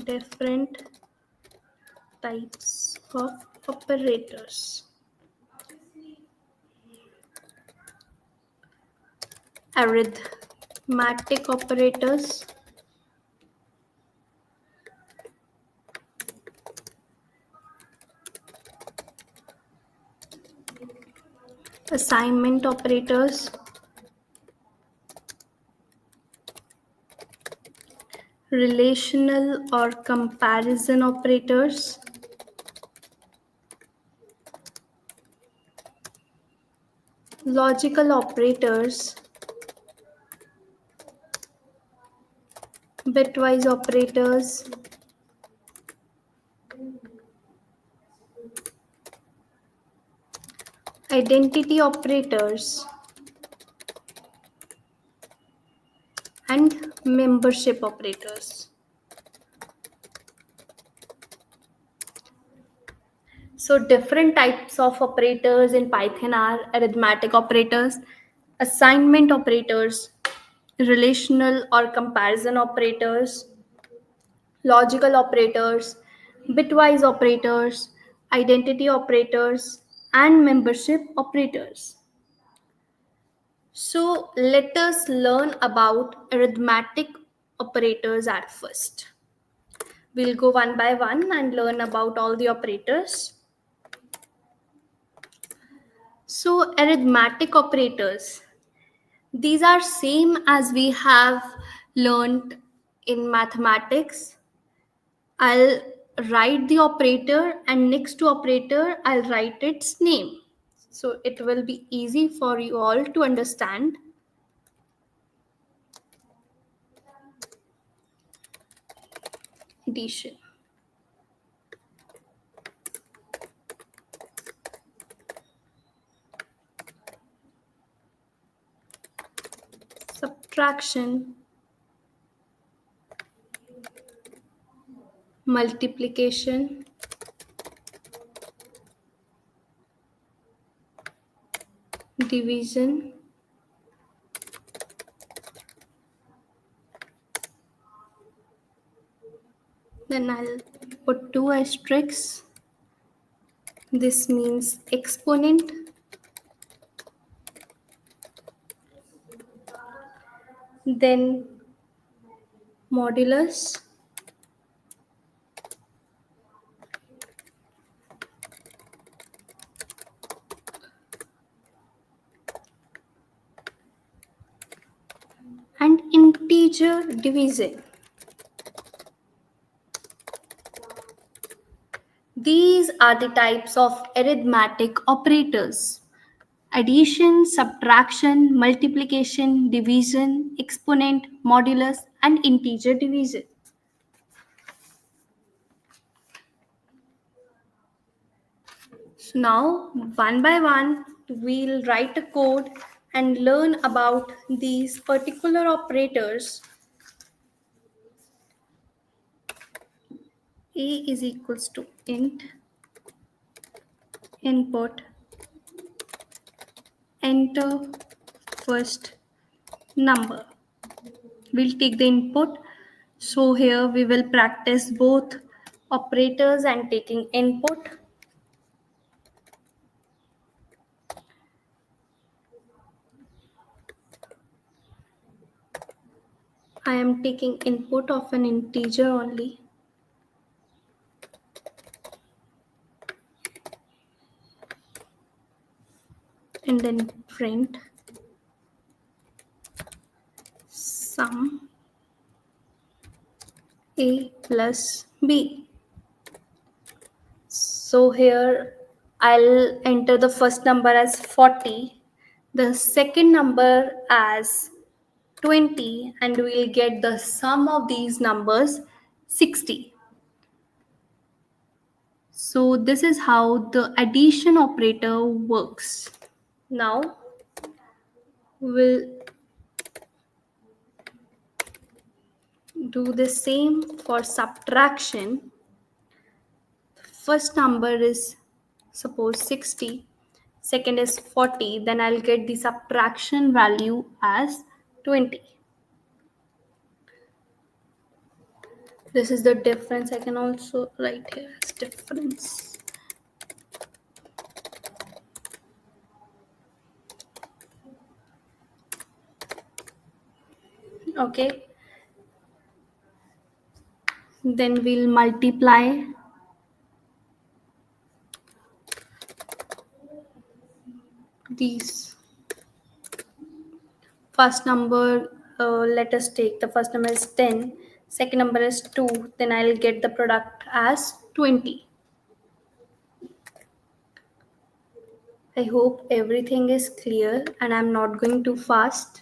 Speaker 2: different types of operators. Arithmetic operators, assignment operators, relational or comparison operators, logical operators, bitwise operators, identity operators, and membership operators. So different types of operators in Python are arithmetic operators, assignment operators, relational or comparison operators, logical operators, bitwise operators, identity operators, and membership operators. So let us learn about arithmetic operators at first. We'll go one by one and learn about all the operators. So arithmetic operators, these are same as we have learned in mathematics. I'll write the operator and next to operator I'll write its name. So it will be easy for you all to understand. Addition, subtraction, multiplication, division, then I'll put two asterisks. This means exponent. Then modulus, and integer division. These are the types of arithmetic operators: addition, subtraction, multiplication, division, exponent, modulus, and integer division. So now, one by one, we'll write a code and learn about these particular operators. A is equals to int, input, enter first number. We'll take the input. So here we will practice both operators and taking input. I am taking input of an integer only. And then print sum A plus B. So here I'll enter the first number as 40, the second number as 20, and we'll get the sum of these numbers 60. So this is how the addition operator works. Now we'll do the same for subtraction. First number is suppose 60, second is 40, then I'll get the subtraction value as 20. This is the difference. I can also write here as difference. Okay. Then we'll multiply these. First number, let us take the first number is 10, second number is 2, then I'll get the product as 20. I hope everything is clear and I'm not going too fast.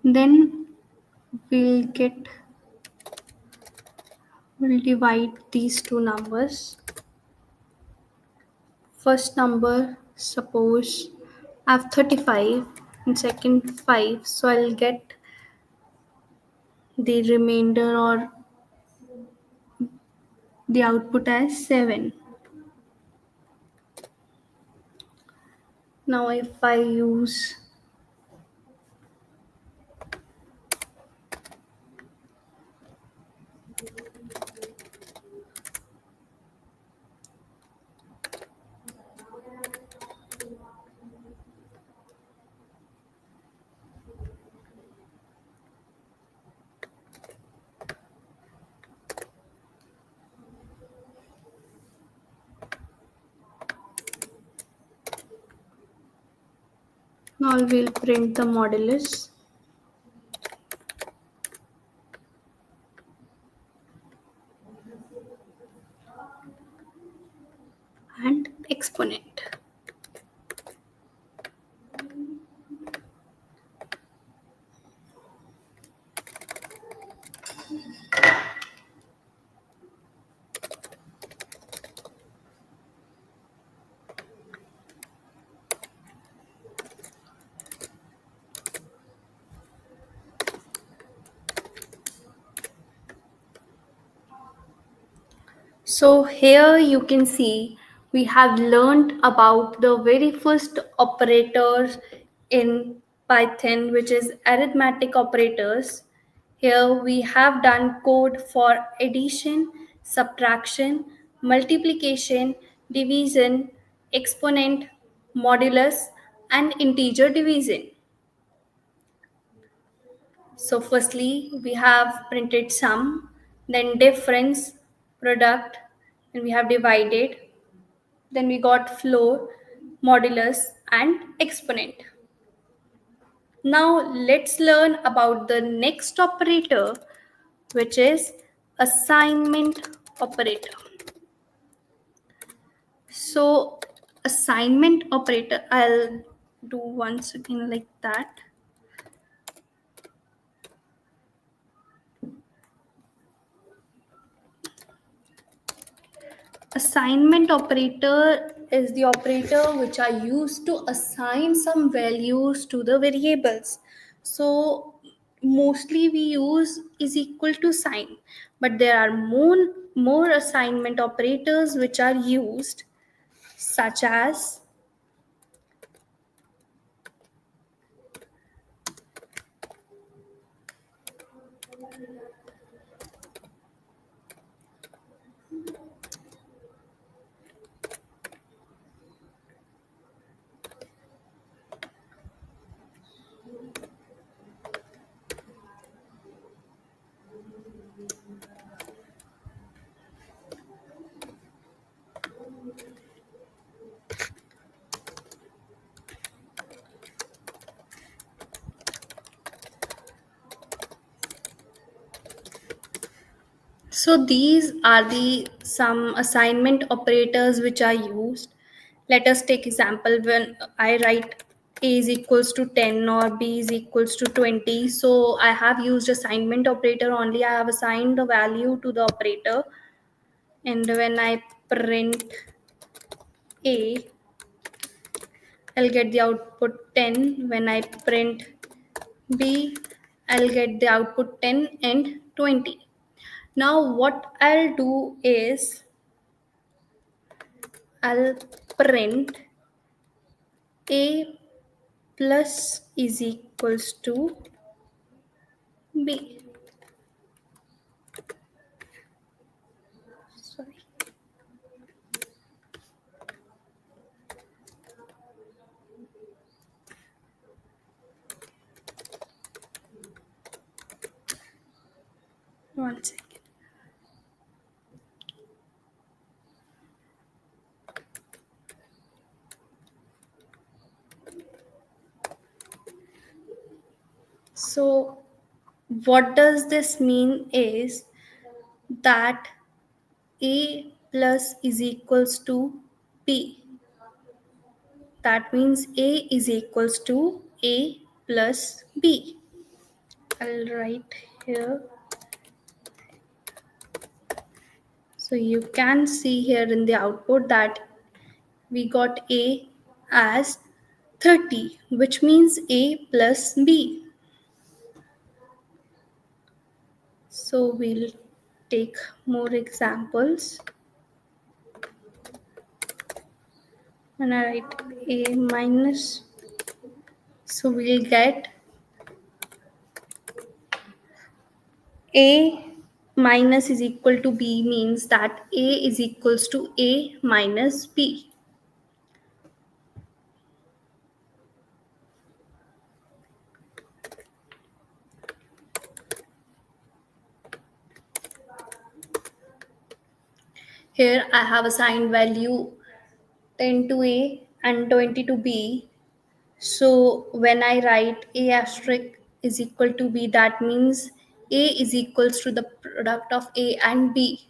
Speaker 2: Then we'll divide these two numbers. First number, suppose I have 35 and second 5, so I'll get the remainder or the output as 7. Now if I use Now we'll print the modulus and exponent. So here you can see we have learned about the very first operators in Python, which is arithmetic operators. Here we have done code for addition, subtraction, multiplication, division, exponent, modulus, and integer division. So firstly, we have printed sum, then difference, product, and we have divided. Then we got floor, modulus, and exponent. Now let's learn about the next operator, which is assignment operator. So assignment operator, I'll do once again like that. Assignment operator is the operator which are used to assign some values to the variables. So mostly we use is equal to sign, but there are more assignment operators which are used, such as so these are the some assignment operators which are used. Let us take example when I write a is equals to 10 or b is equals to 20. So I have used assignment operator only. I have assigned the value to the operator, and when I print a, I'll get the output 10. When I print b, I'll get the output 10 and 20. Now what I'll do is I'll print a plus is equals to b. Sorry. One second. So what does this mean is that a plus is equals to b. That means a is equals to a plus b. I'll write here. So you can see here in the output that we got a as 30, which means a plus b. So we'll take more examples. When I write a minus, so we'll get a minus is equal to b means that a is equals to a minus b. Here I have assigned value 10 to a and 20 to b. So when I write A asterisk is equal to B, that means A is equals to the product of A and B.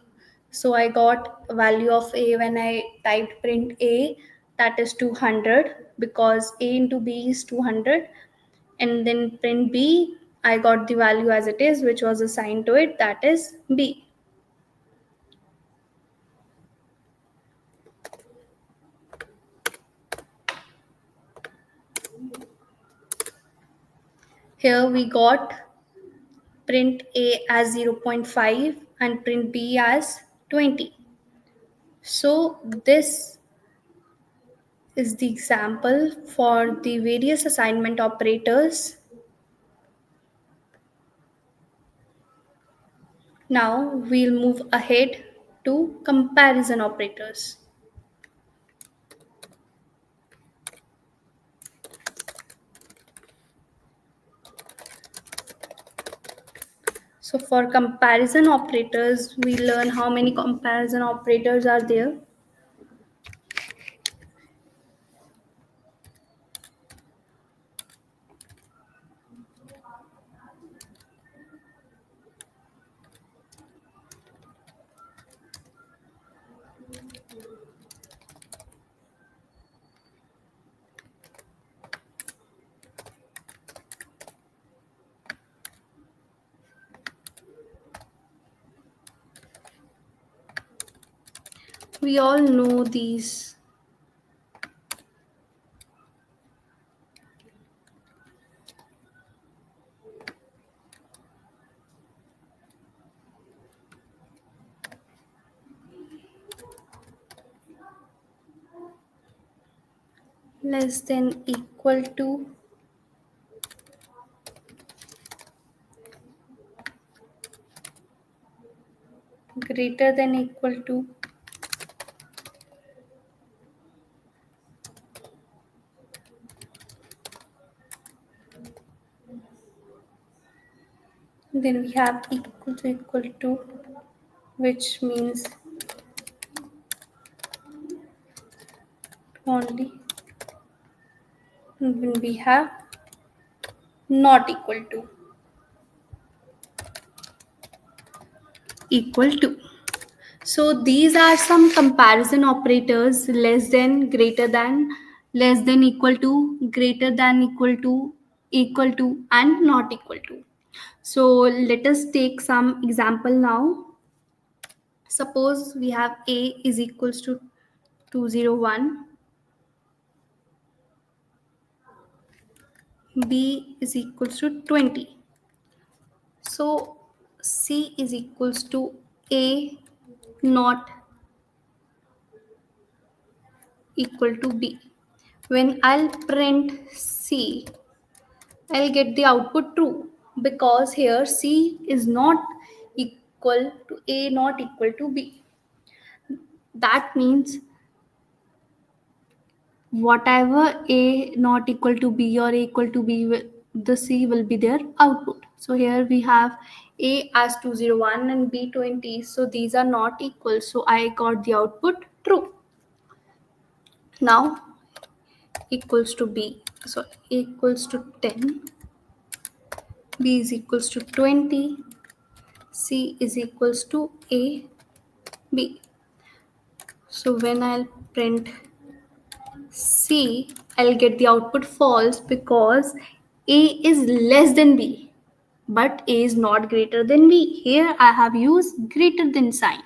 Speaker 2: So I got a value of A when I typed print A, that is 200, because A into B is 200. And then print B, I got the value as it is, which was assigned to it, that is B. Here we got print A as 0.5 and print B as 20. So this is the example for the various assignment operators. Now we'll move ahead to comparison operators. So for comparison operators, we learn how many comparison operators are there. We all know these. Less than equal to, greater than equal to, then we have equal to, which means only. When we have not equal to. So these are some comparison operators: less than, greater than, less than equal to, greater than equal to, and not equal to. So let us take some example now. Suppose we have A is equals to 201, B is equals to 20. So C is equals to A not equal to B. When I'll print C, I'll get the output true, because here C is not equal to A not equal to B. That means whatever A not equal to B or A equal to B, the C will be their output. So here we have A as 201 and B 20. So these are not equal. So I got the output true. Now equals to B, so equals to 10, B is equals to 20, C is equals to A, B. So when I'll print C, I'll get the output false, because A is less than B, but A is not greater than B. Here I have used greater than sign.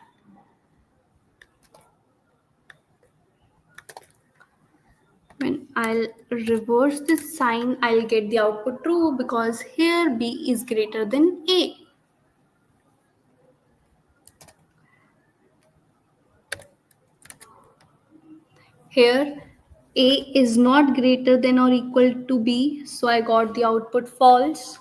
Speaker 2: When I'll reverse this sign, I'll get the output true, because here B is greater than A. Here A is not greater than or equal to B, so I got the output false.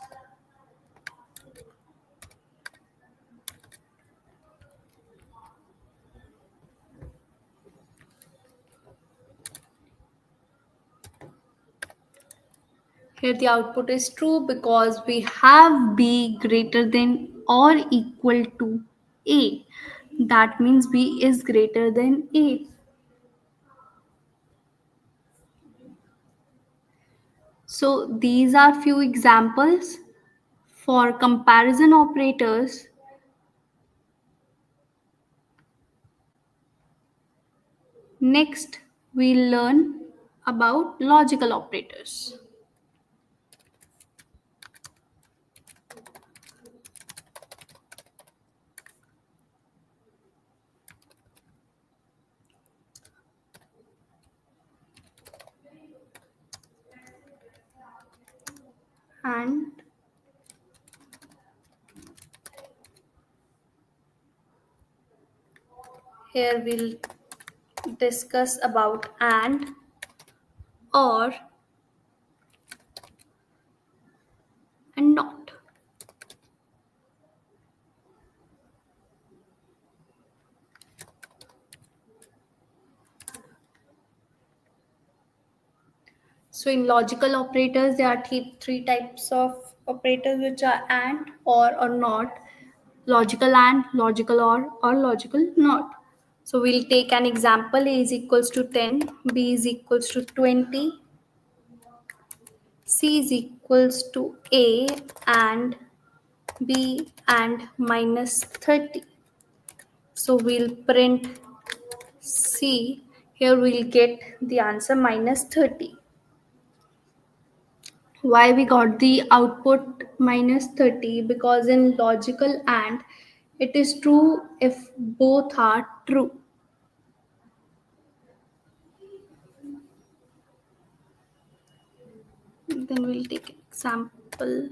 Speaker 2: Here the output is true, because we have B greater than or equal to A. That means B is greater than A. So these are few examples for comparison operators. Next, we'll learn about logical operators. And here we'll discuss about and, or, and not. So in logical operators, there are three types of operators, which are and, or not, logical and, logical or logical not. So we'll take an example. A is equals to 10, B is equals to 20, C is equals to A and B and minus 30. So we'll print C. Here we'll get the answer minus 30. Why we got the output minus 30? Because in logical and, it is true if both are true. Then we'll take an example.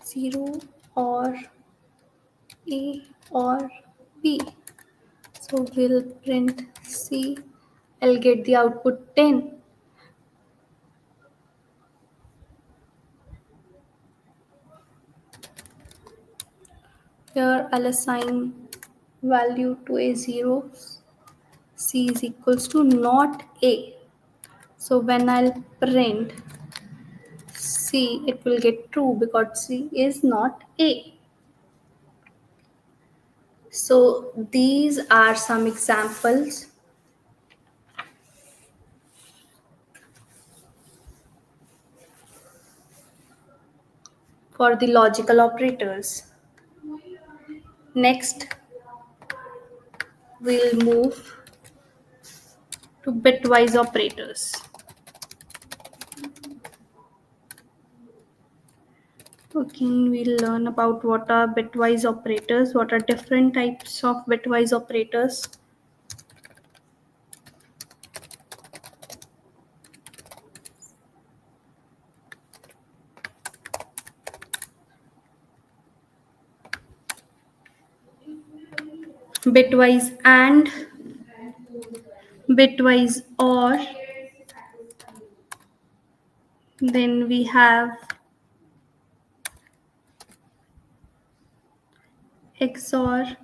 Speaker 2: 0 or A or B. So we'll print C. I'll get the output 10. Here I'll assign value to A0. C is equals to not A. So when I'll print C, it will get true because C is not A. So these are some examples for the logical operators. Next, we'll move to bitwise operators. Again, we'll learn about what are bitwise operators, what are different types of bitwise operators. Bitwise and, bitwise or, then we have XOR,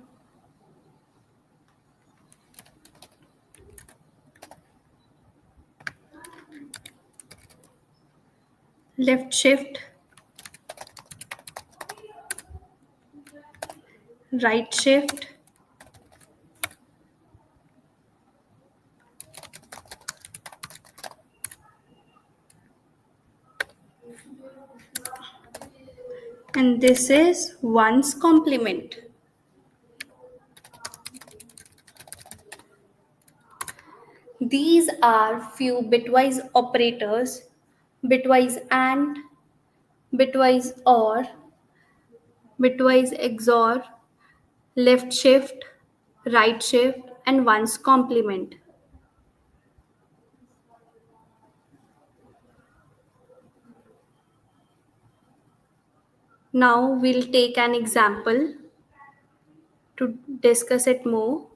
Speaker 2: left shift, right shift, and this is one's complement. These are few bitwise operators: bitwise and, bitwise or, bitwise XOR, left shift, right shift, and one's complement. Now we'll take an example to discuss it more.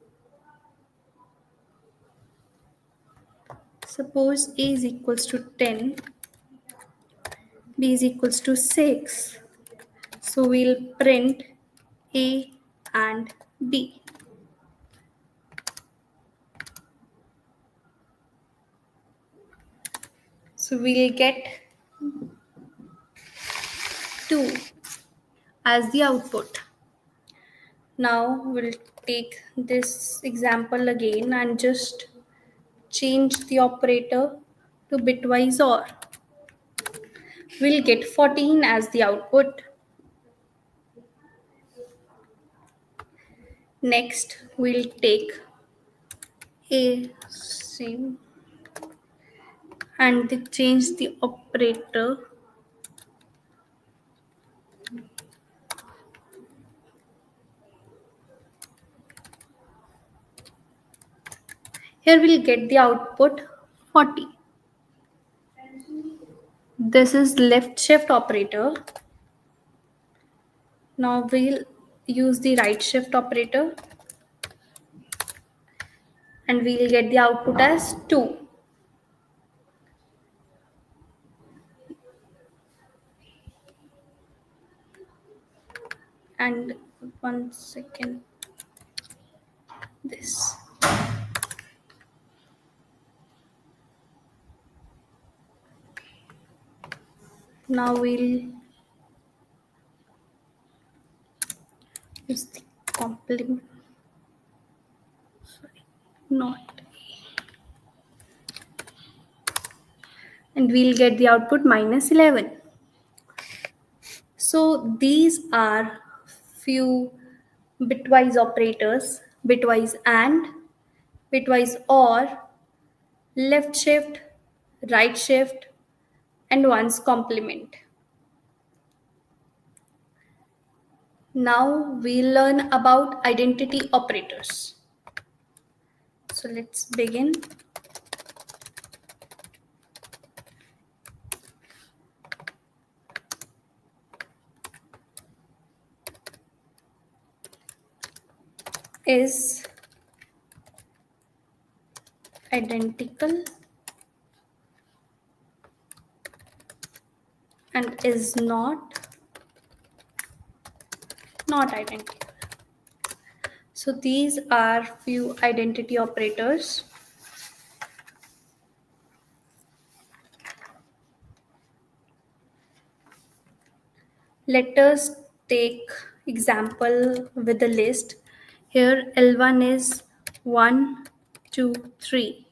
Speaker 2: Suppose A is equals to 10, B is equals to 6. So we'll print A and B. So we'll get 2 as the output. Now we'll take this example again and just change the operator to bitwise OR. We'll get 14 as the output. Next, we'll take a same and change the operator here. We'll get the output 40. This is left shift operator. Now we'll use the right shift operator and we'll get the output as 2. And 1 second, this. Now we'll use the complement. Sorry, not. And we'll get the output minus 11. So these are few bitwise operators: bitwise AND, bitwise OR, left shift, right shift, and one's complement. Now we'll learn about identity operators. So let's begin. Is identical and is not identical. So these are few identity operators. Let us take example with the list. Here L1 is 1, 2, 3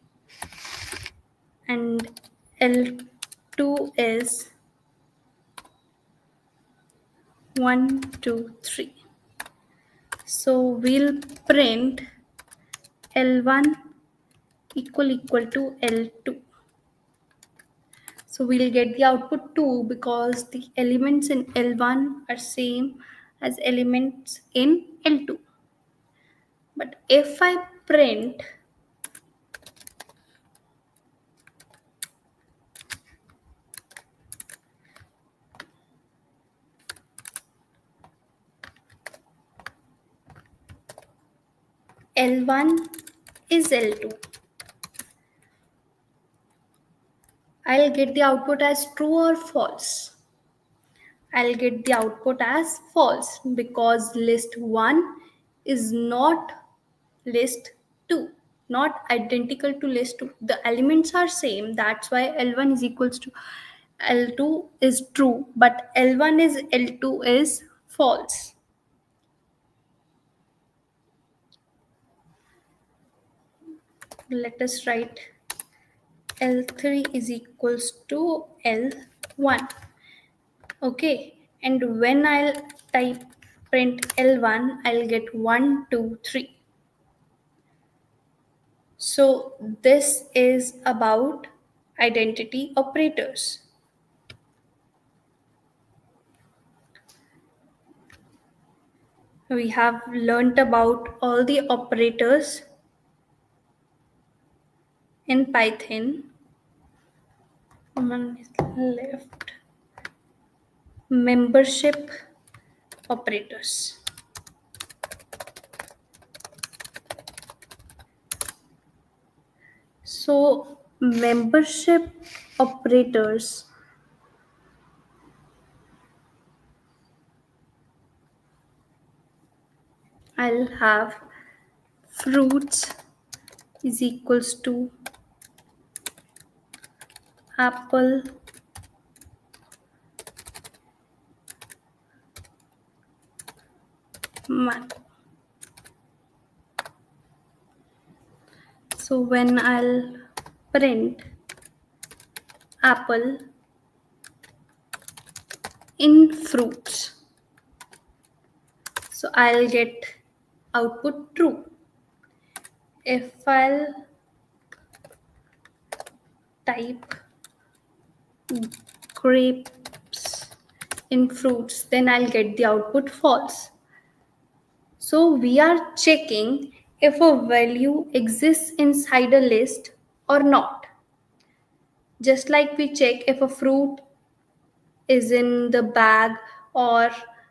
Speaker 2: and L2 is 1, 2, 3. So we'll print L1 equal to L2. So we'll get the output 2 because the elements in L1 are same as elements in L2. But if I print L1 is L2, I'll get the output as true or false. I'll get the output as false because list 1 is not list 2, not identical to list 2. The elements are same, that's why L1 is equals to L2 is true, but L1 is L2 is false. Let us write L3 is equals to L1. Okay, and when I'll type print L1, I'll get 1, 2, 3. So this is about identity operators. We have learnt about all the operators in Python. One is left. Membership operators. So membership operators I'll have fruits is equals to apple mango. So when I'll print apple in fruits. So I'll get output true. If I'll type grapes in fruits, then I'll get the output false. So we are checking if a value exists inside a list or not. Just like we check if a fruit is in the bag or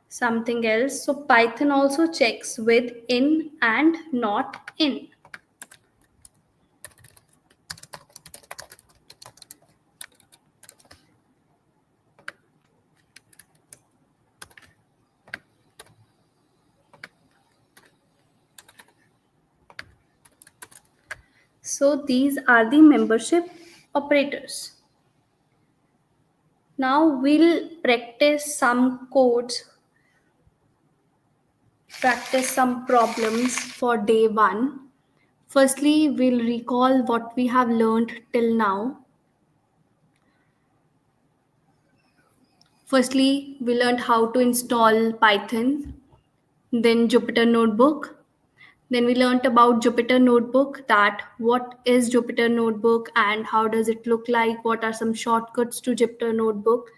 Speaker 2: something else. So Python also checks with in and not in. So these are the membership operators. Now we'll practice some codes, practice some problems for day 1. Firstly, we'll recall what we have learned till now. Firstly, we learned how to install Python, then Jupyter Notebook. Then we learned about Jupyter Notebook, that what is Jupyter Notebook and how does it look like, what are some shortcuts to Jupyter Notebook.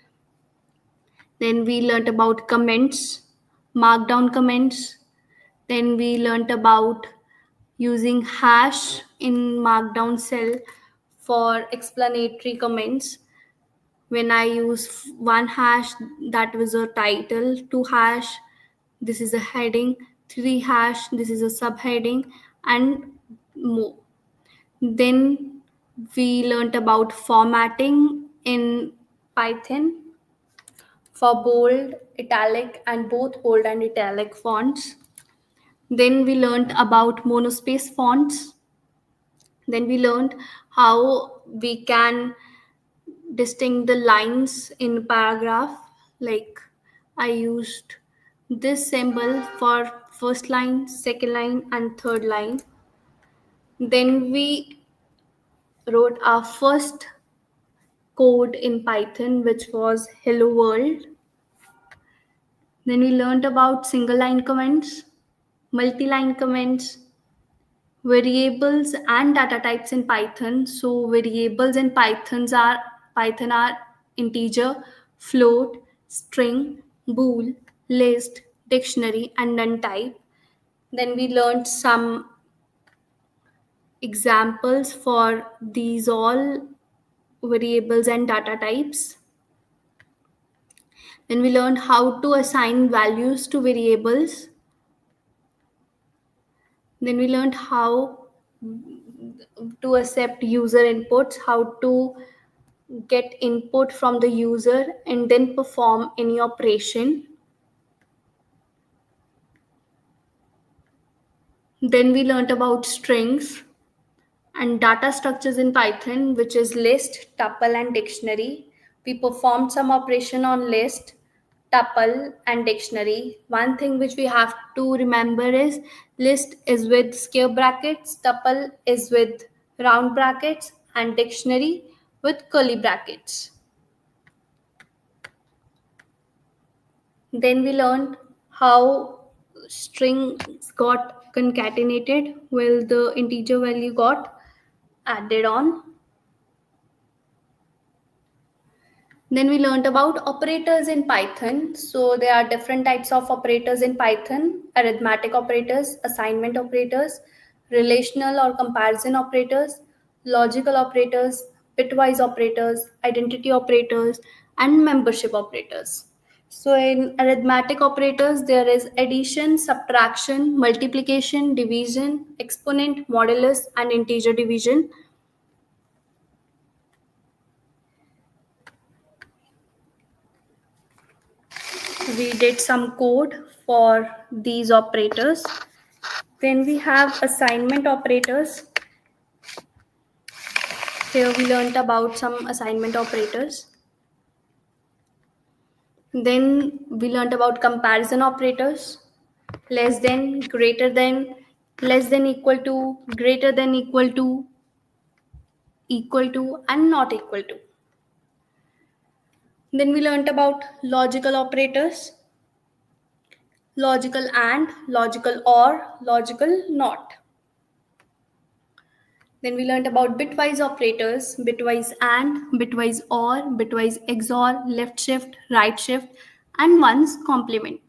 Speaker 2: Then we learned about comments, markdown comments. Then we learned about using hash in markdown cell for explanatory comments. When I use one hash, that was a title, 2 hash, this is a heading, 3 hash, this is a subheading, and more. Then we learned about formatting in Python for bold, italic, and both bold and italic fonts. Then we learned about monospace fonts. Then we learned how we can distinct the lines in paragraph. Like I used this symbol for first line, second line, and third line. Then we wrote our first code in Python, which was hello world. Then we learned about single line comments, multi-line comments, variables and data types in Python. So variables in Python are integer, float, string, bool, list, dictionary, and none type. Then we learned some examples for these all variables and data types. Then we learned how to assign values to variables. Then we learned how to accept user inputs, how to get input from the user and then perform any operation. Then we learned about strings and data structures in Python, which is list, tuple, and dictionary. We performed some operation on list, tuple, and dictionary. One thing which we have to remember is list is with square brackets, tuple is with round brackets, and dictionary with curly brackets. Then we learned how strings got concatenated while the integer value got added on. Then we learned about operators in Python. So there are different types of operators in Python: arithmetic operators, assignment operators, relational or comparison operators, logical operators, bitwise operators, identity operators, and membership operators. So in arithmetic operators, there is addition, subtraction, multiplication, division, exponent, modulus, and integer division. We did some code for these operators. Then we have assignment operators. Here we learned about some assignment operators. Then we learned about comparison operators: less than, greater than, less than equal to, greater than equal to. equal to, and not equal to. Then we learnt about logical operators, logical and, logical or, logical not. Then we learnt about bitwise operators, bitwise and, bitwise or, bitwise XOR, left shift, right shift, and one's complement.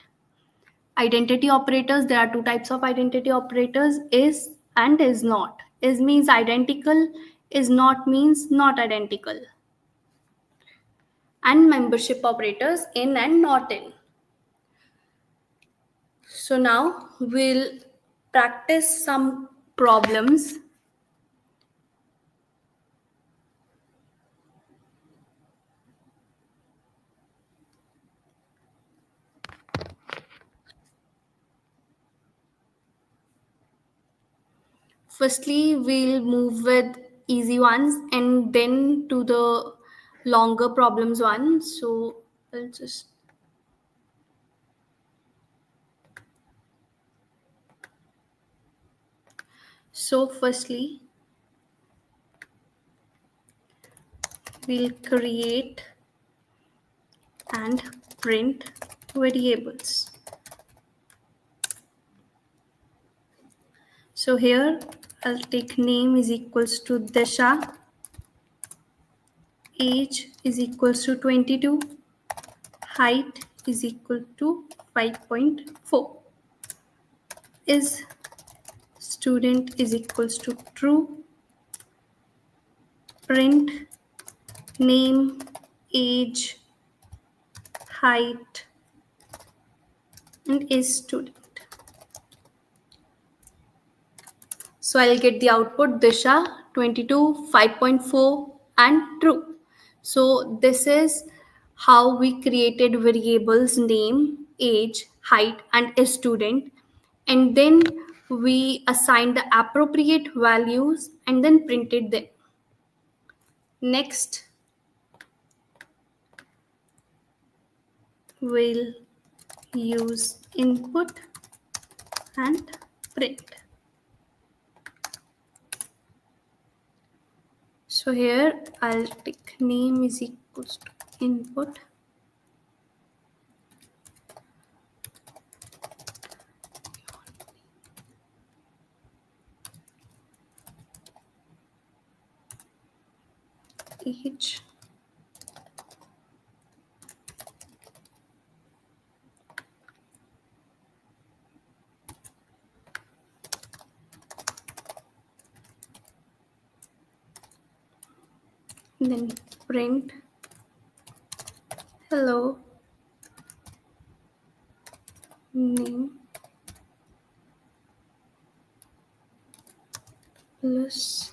Speaker 2: Identity operators, there are two types of identity operators, is and is not. Is means identical, is not means not identical. And membership operators, in and not in. So now we'll practice some problems. Firstly, we'll move with easy ones and then to the longer problems one. So I'll just firstly we'll create and print variables. So here I'll take name is equals to Disha, age is equals to 22, height is equal to 5.4, is student is equals to true, print name, age, height, and is student. So I'll get the output Disha 22, 5.4, and true. So this is how we created variables name, age, height, and is student. And then we assigned the appropriate values and then printed them. Next, we'll use input and print. So here I'll take name is equals to input, age, then print hello name plus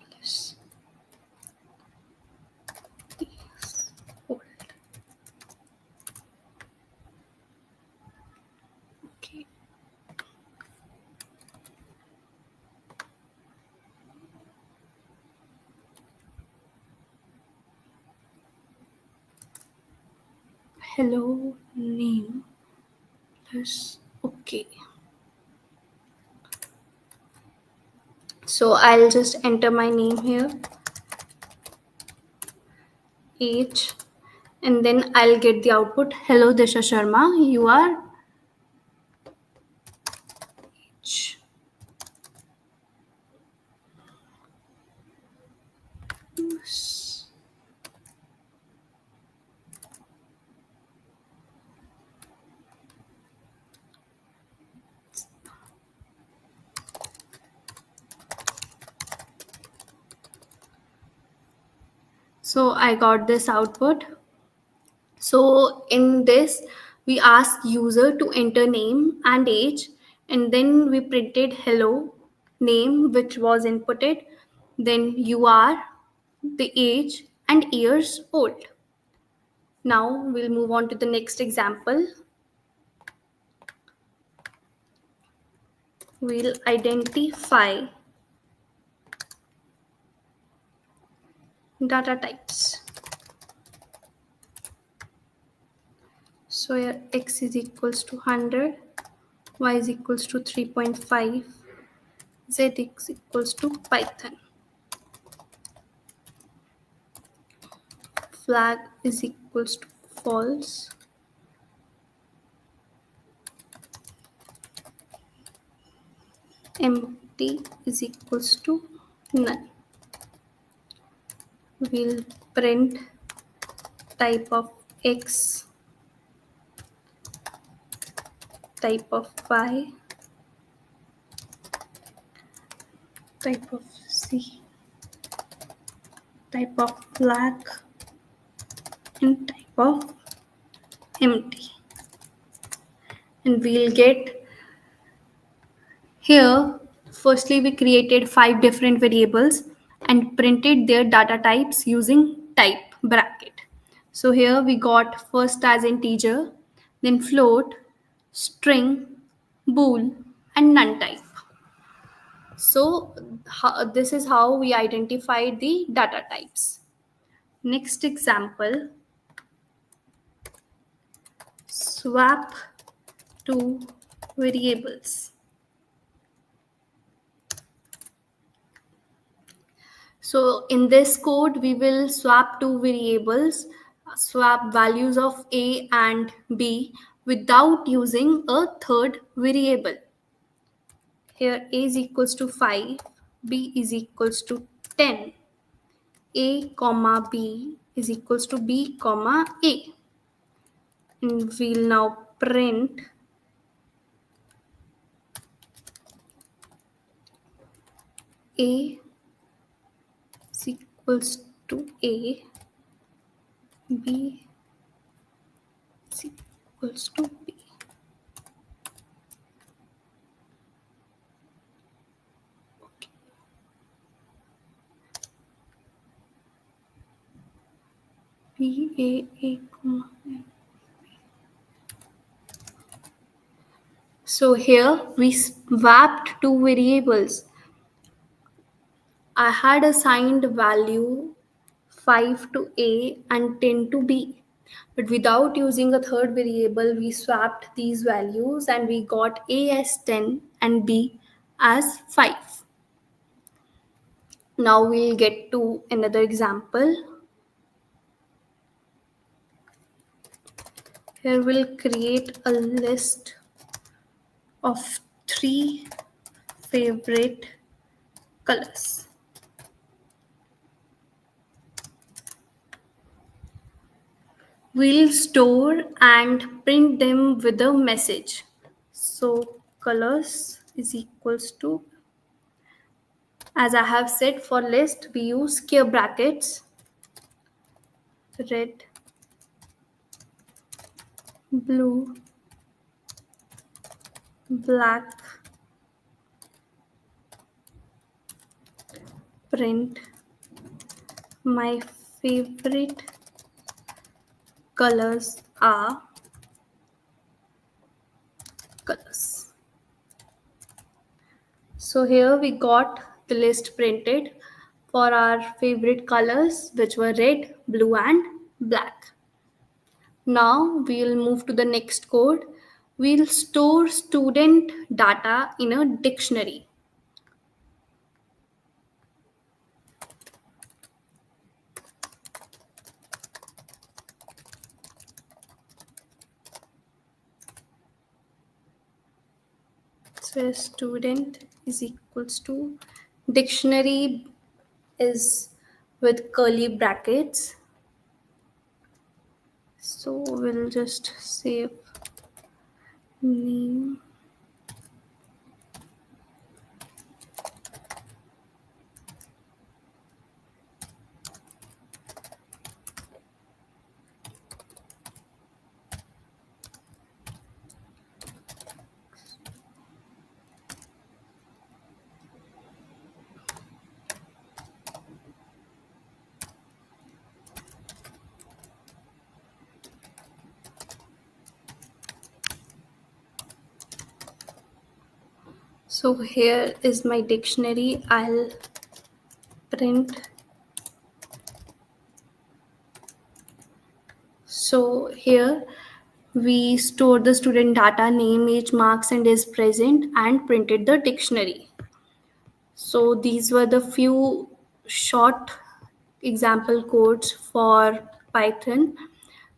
Speaker 2: plus is old. Okay. Hello name plus okay. So I'll just enter my name here, age, and then I'll get the output hello Disha Sharma, you are age. So I got this output. So in this, we ask user to enter name and age, and then we printed hello name, which was inputted, then you are, the age, and years old. Now we'll move on to the next example. We'll identify data types. So here x is equals to 100, y is equals to 3.5, z is equals to Python. Flag is equals to false. Empty is equals to none. We'll print type of x, type of y, type of z, type of flag, and type of empty. And we'll get here, firstly we created 5 different variables and printed their data types using type bracket. So here we got first as integer, then float, string, bool, and none type. So this is how we identified the data types. Next example, swap two variables. So in this code, we will swap two variables, swap values of a and b without using a third variable. Here a is equals to 5, b is equals to 10. A comma b is equals to b comma a. And we'll now print a is equals to a, b is equals to b. B a comma a. So here we swapped two variables. I had assigned value 5 to A and 10 to B. But without using a third variable, we swapped these values and we got A as 10 and B as 5. Now we'll get to another example. Here we'll create a list of 3 favorite colors. We'll store and print them with a message. So colors is equals to, as I have said, for list we use square brackets, red, blue, black, print my favorite colors are colors. So here we got the list printed for our favorite colors, which were red, blue, and black. Now we'll move to the next code. We'll store student data in a dictionary. So student is equals to, dictionary is with curly brackets. So we'll just save name. So here is my dictionary. I'll print So here we store the student data, name, age, marks, and is present, and printed the dictionary. So these were the few short example codes for Python.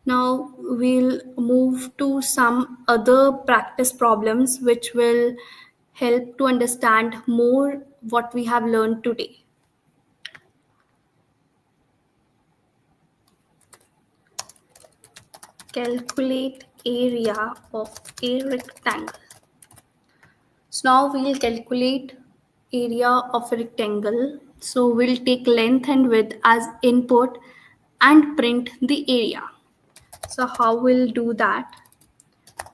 Speaker 2: Now we'll move to some other practice problems which will help to understand more what we have learned today. Calculate area of a rectangle. So now we'll calculate area of a rectangle. So we'll take length and width as input and print the area. So how we'll do that?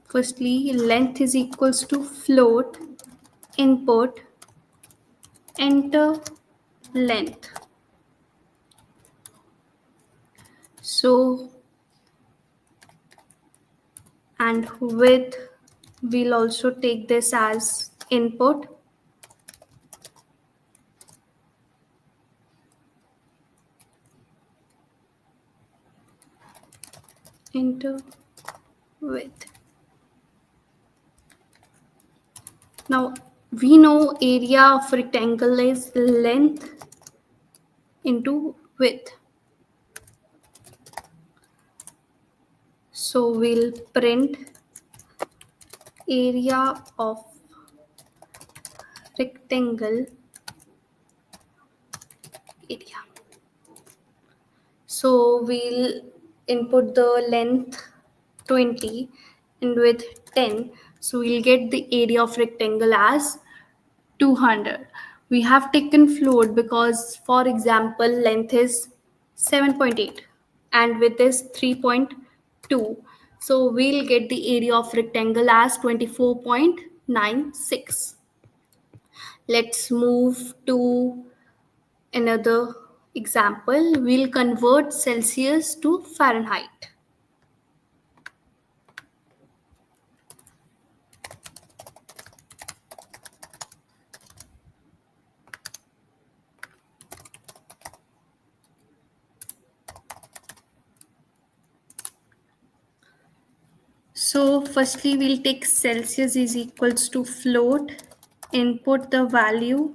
Speaker 2: Firstly, length is equals to float, input, enter length. So, and width, we'll also take this as input. Enter width. Now we know area of rectangle is length into width. So we'll print area of rectangle area. So we'll input the length 20 and width 10. So we'll get the area of rectangle as 200. We have taken float because, for example, length is 7.8 and width is 3.2. So we'll get the area of rectangle as 24.96. Let's move to another example. We'll convert Celsius to Fahrenheit. So firstly, we'll take Celsius is equals to float, input the value,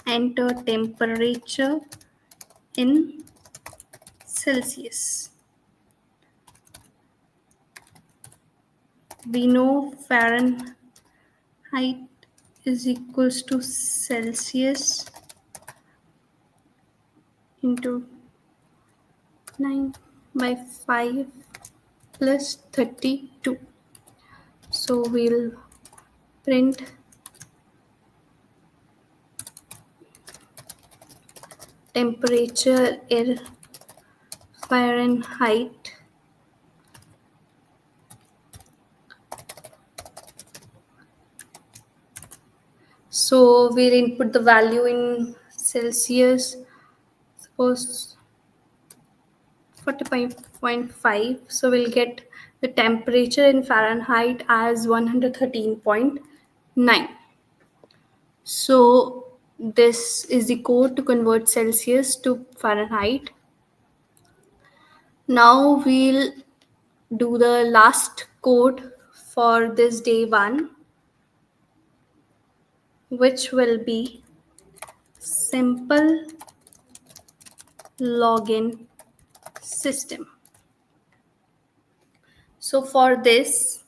Speaker 2: enter temperature in Celsius. We know Fahrenheit is equals to Celsius into 9 by 5 plus 32. So we'll print temperature in Fahrenheit. So we'll input the value in Celsius, suppose 45.5. So we'll get the temperature in Fahrenheit as 113.9. So this is the code to convert Celsius to Fahrenheit. Now we'll do the last code for this day 1, which will be simple login system. So for this,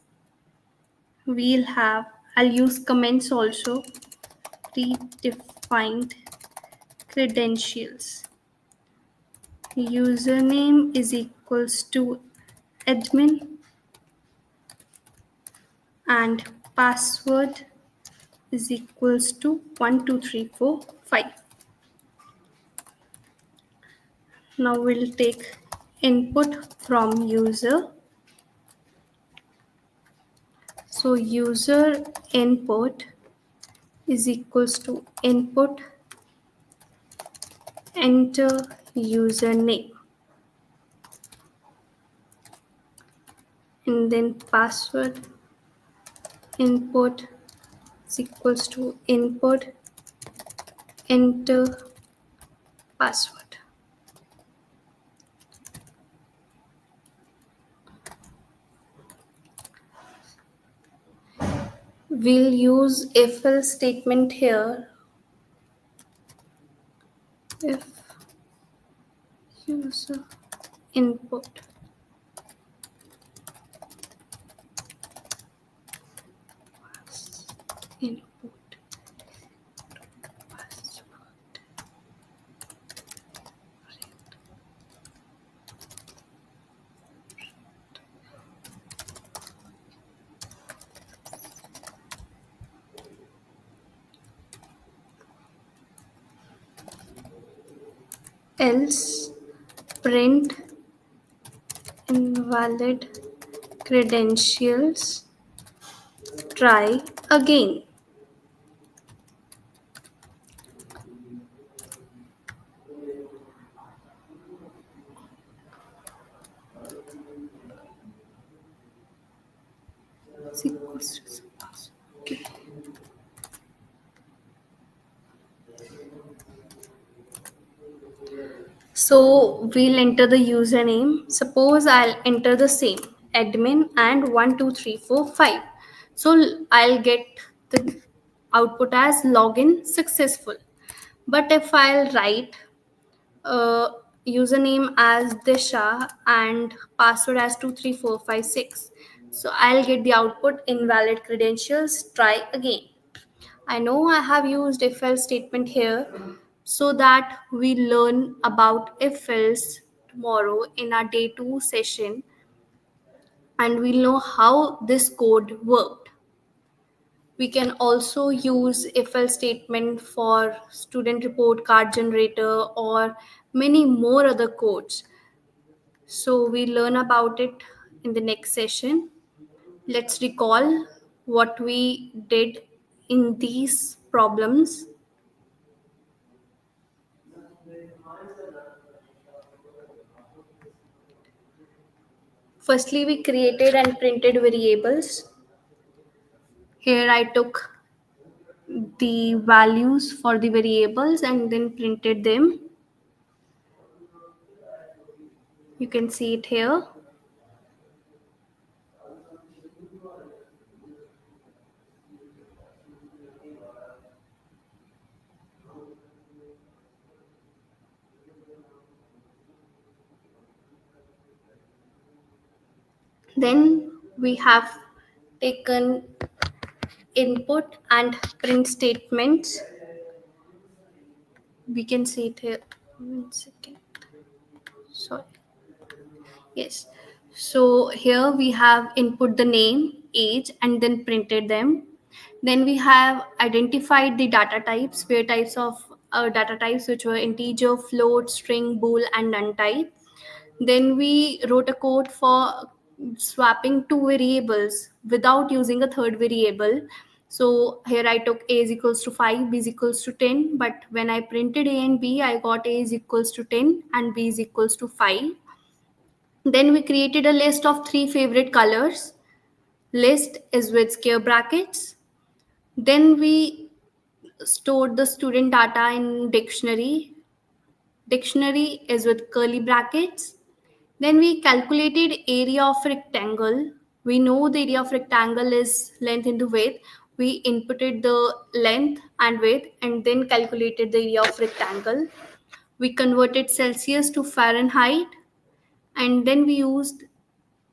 Speaker 2: I'll use comments also, predefined credentials. Username is equals to admin and password is equals to 12345. Now we'll take input from user. So user input is equals to input, enter username, and then password input is equals to input, enter password. we'll use if else statement here. If user input input else print invalid credentials, try again. Is equals to okay. So we'll enter the username. Suppose I'll enter the same admin and 12345. So I'll get the output as login successful. But if I'll write username as Disha and password as 23456, so I'll get the output invalid credentials, try again. I know I have used if else statement here so that we learn about if else tomorrow in our day 2 session and we'll know how this code worked. We can also use if else statement for student report card generator or many more other codes. So we learn about it in the next session. Let's recall what we did in these problems. Firstly, we created and printed variables. Here I took the values for the variables and then printed them. You can see it here. Then we have taken input and print statements. We can see it here. 1 second. Sorry. Yes. So here we have input the name, age, and then printed them. Then we have identified the data types, where types of data types which were integer, float, string, bool, and none type. Then we wrote a code for swapping two variables without using a third variable. So here I took a is equals to 5, b is equals to 10. But when I printed a and b, I got a is equals to 10 and b is equals to 5. Then we created a list of 3 favorite colors. List is with square brackets. Then we stored the student data in dictionary. Dictionary is with curly brackets. Then we calculated area of rectangle. We know the area of rectangle is length into width. We inputted the length and width and then calculated the area of rectangle. We converted Celsius to Fahrenheit and then we used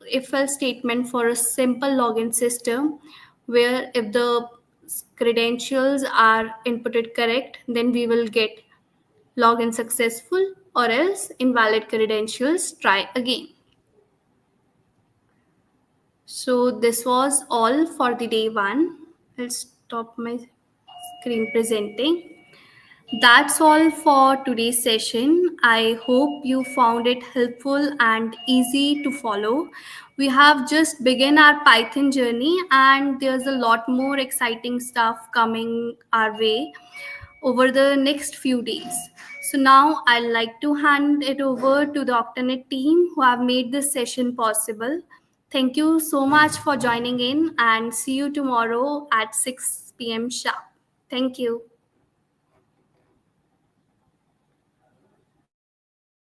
Speaker 2: if else statement for a simple login system where if the credentials are inputted correct, then we will get login successful or else invalid credentials, try again. So this was all for the day 1. I'll stop my screen presenting. That's all for today's session. I hope you found it helpful and easy to follow. We have just begun our Python journey and there's a lot more exciting stuff coming our way over the next few days. So now I'd like to hand it over to the Octanet team who have made this session possible. Thank you so much for joining in and see you tomorrow at 6 p.m. sharp. Thank you.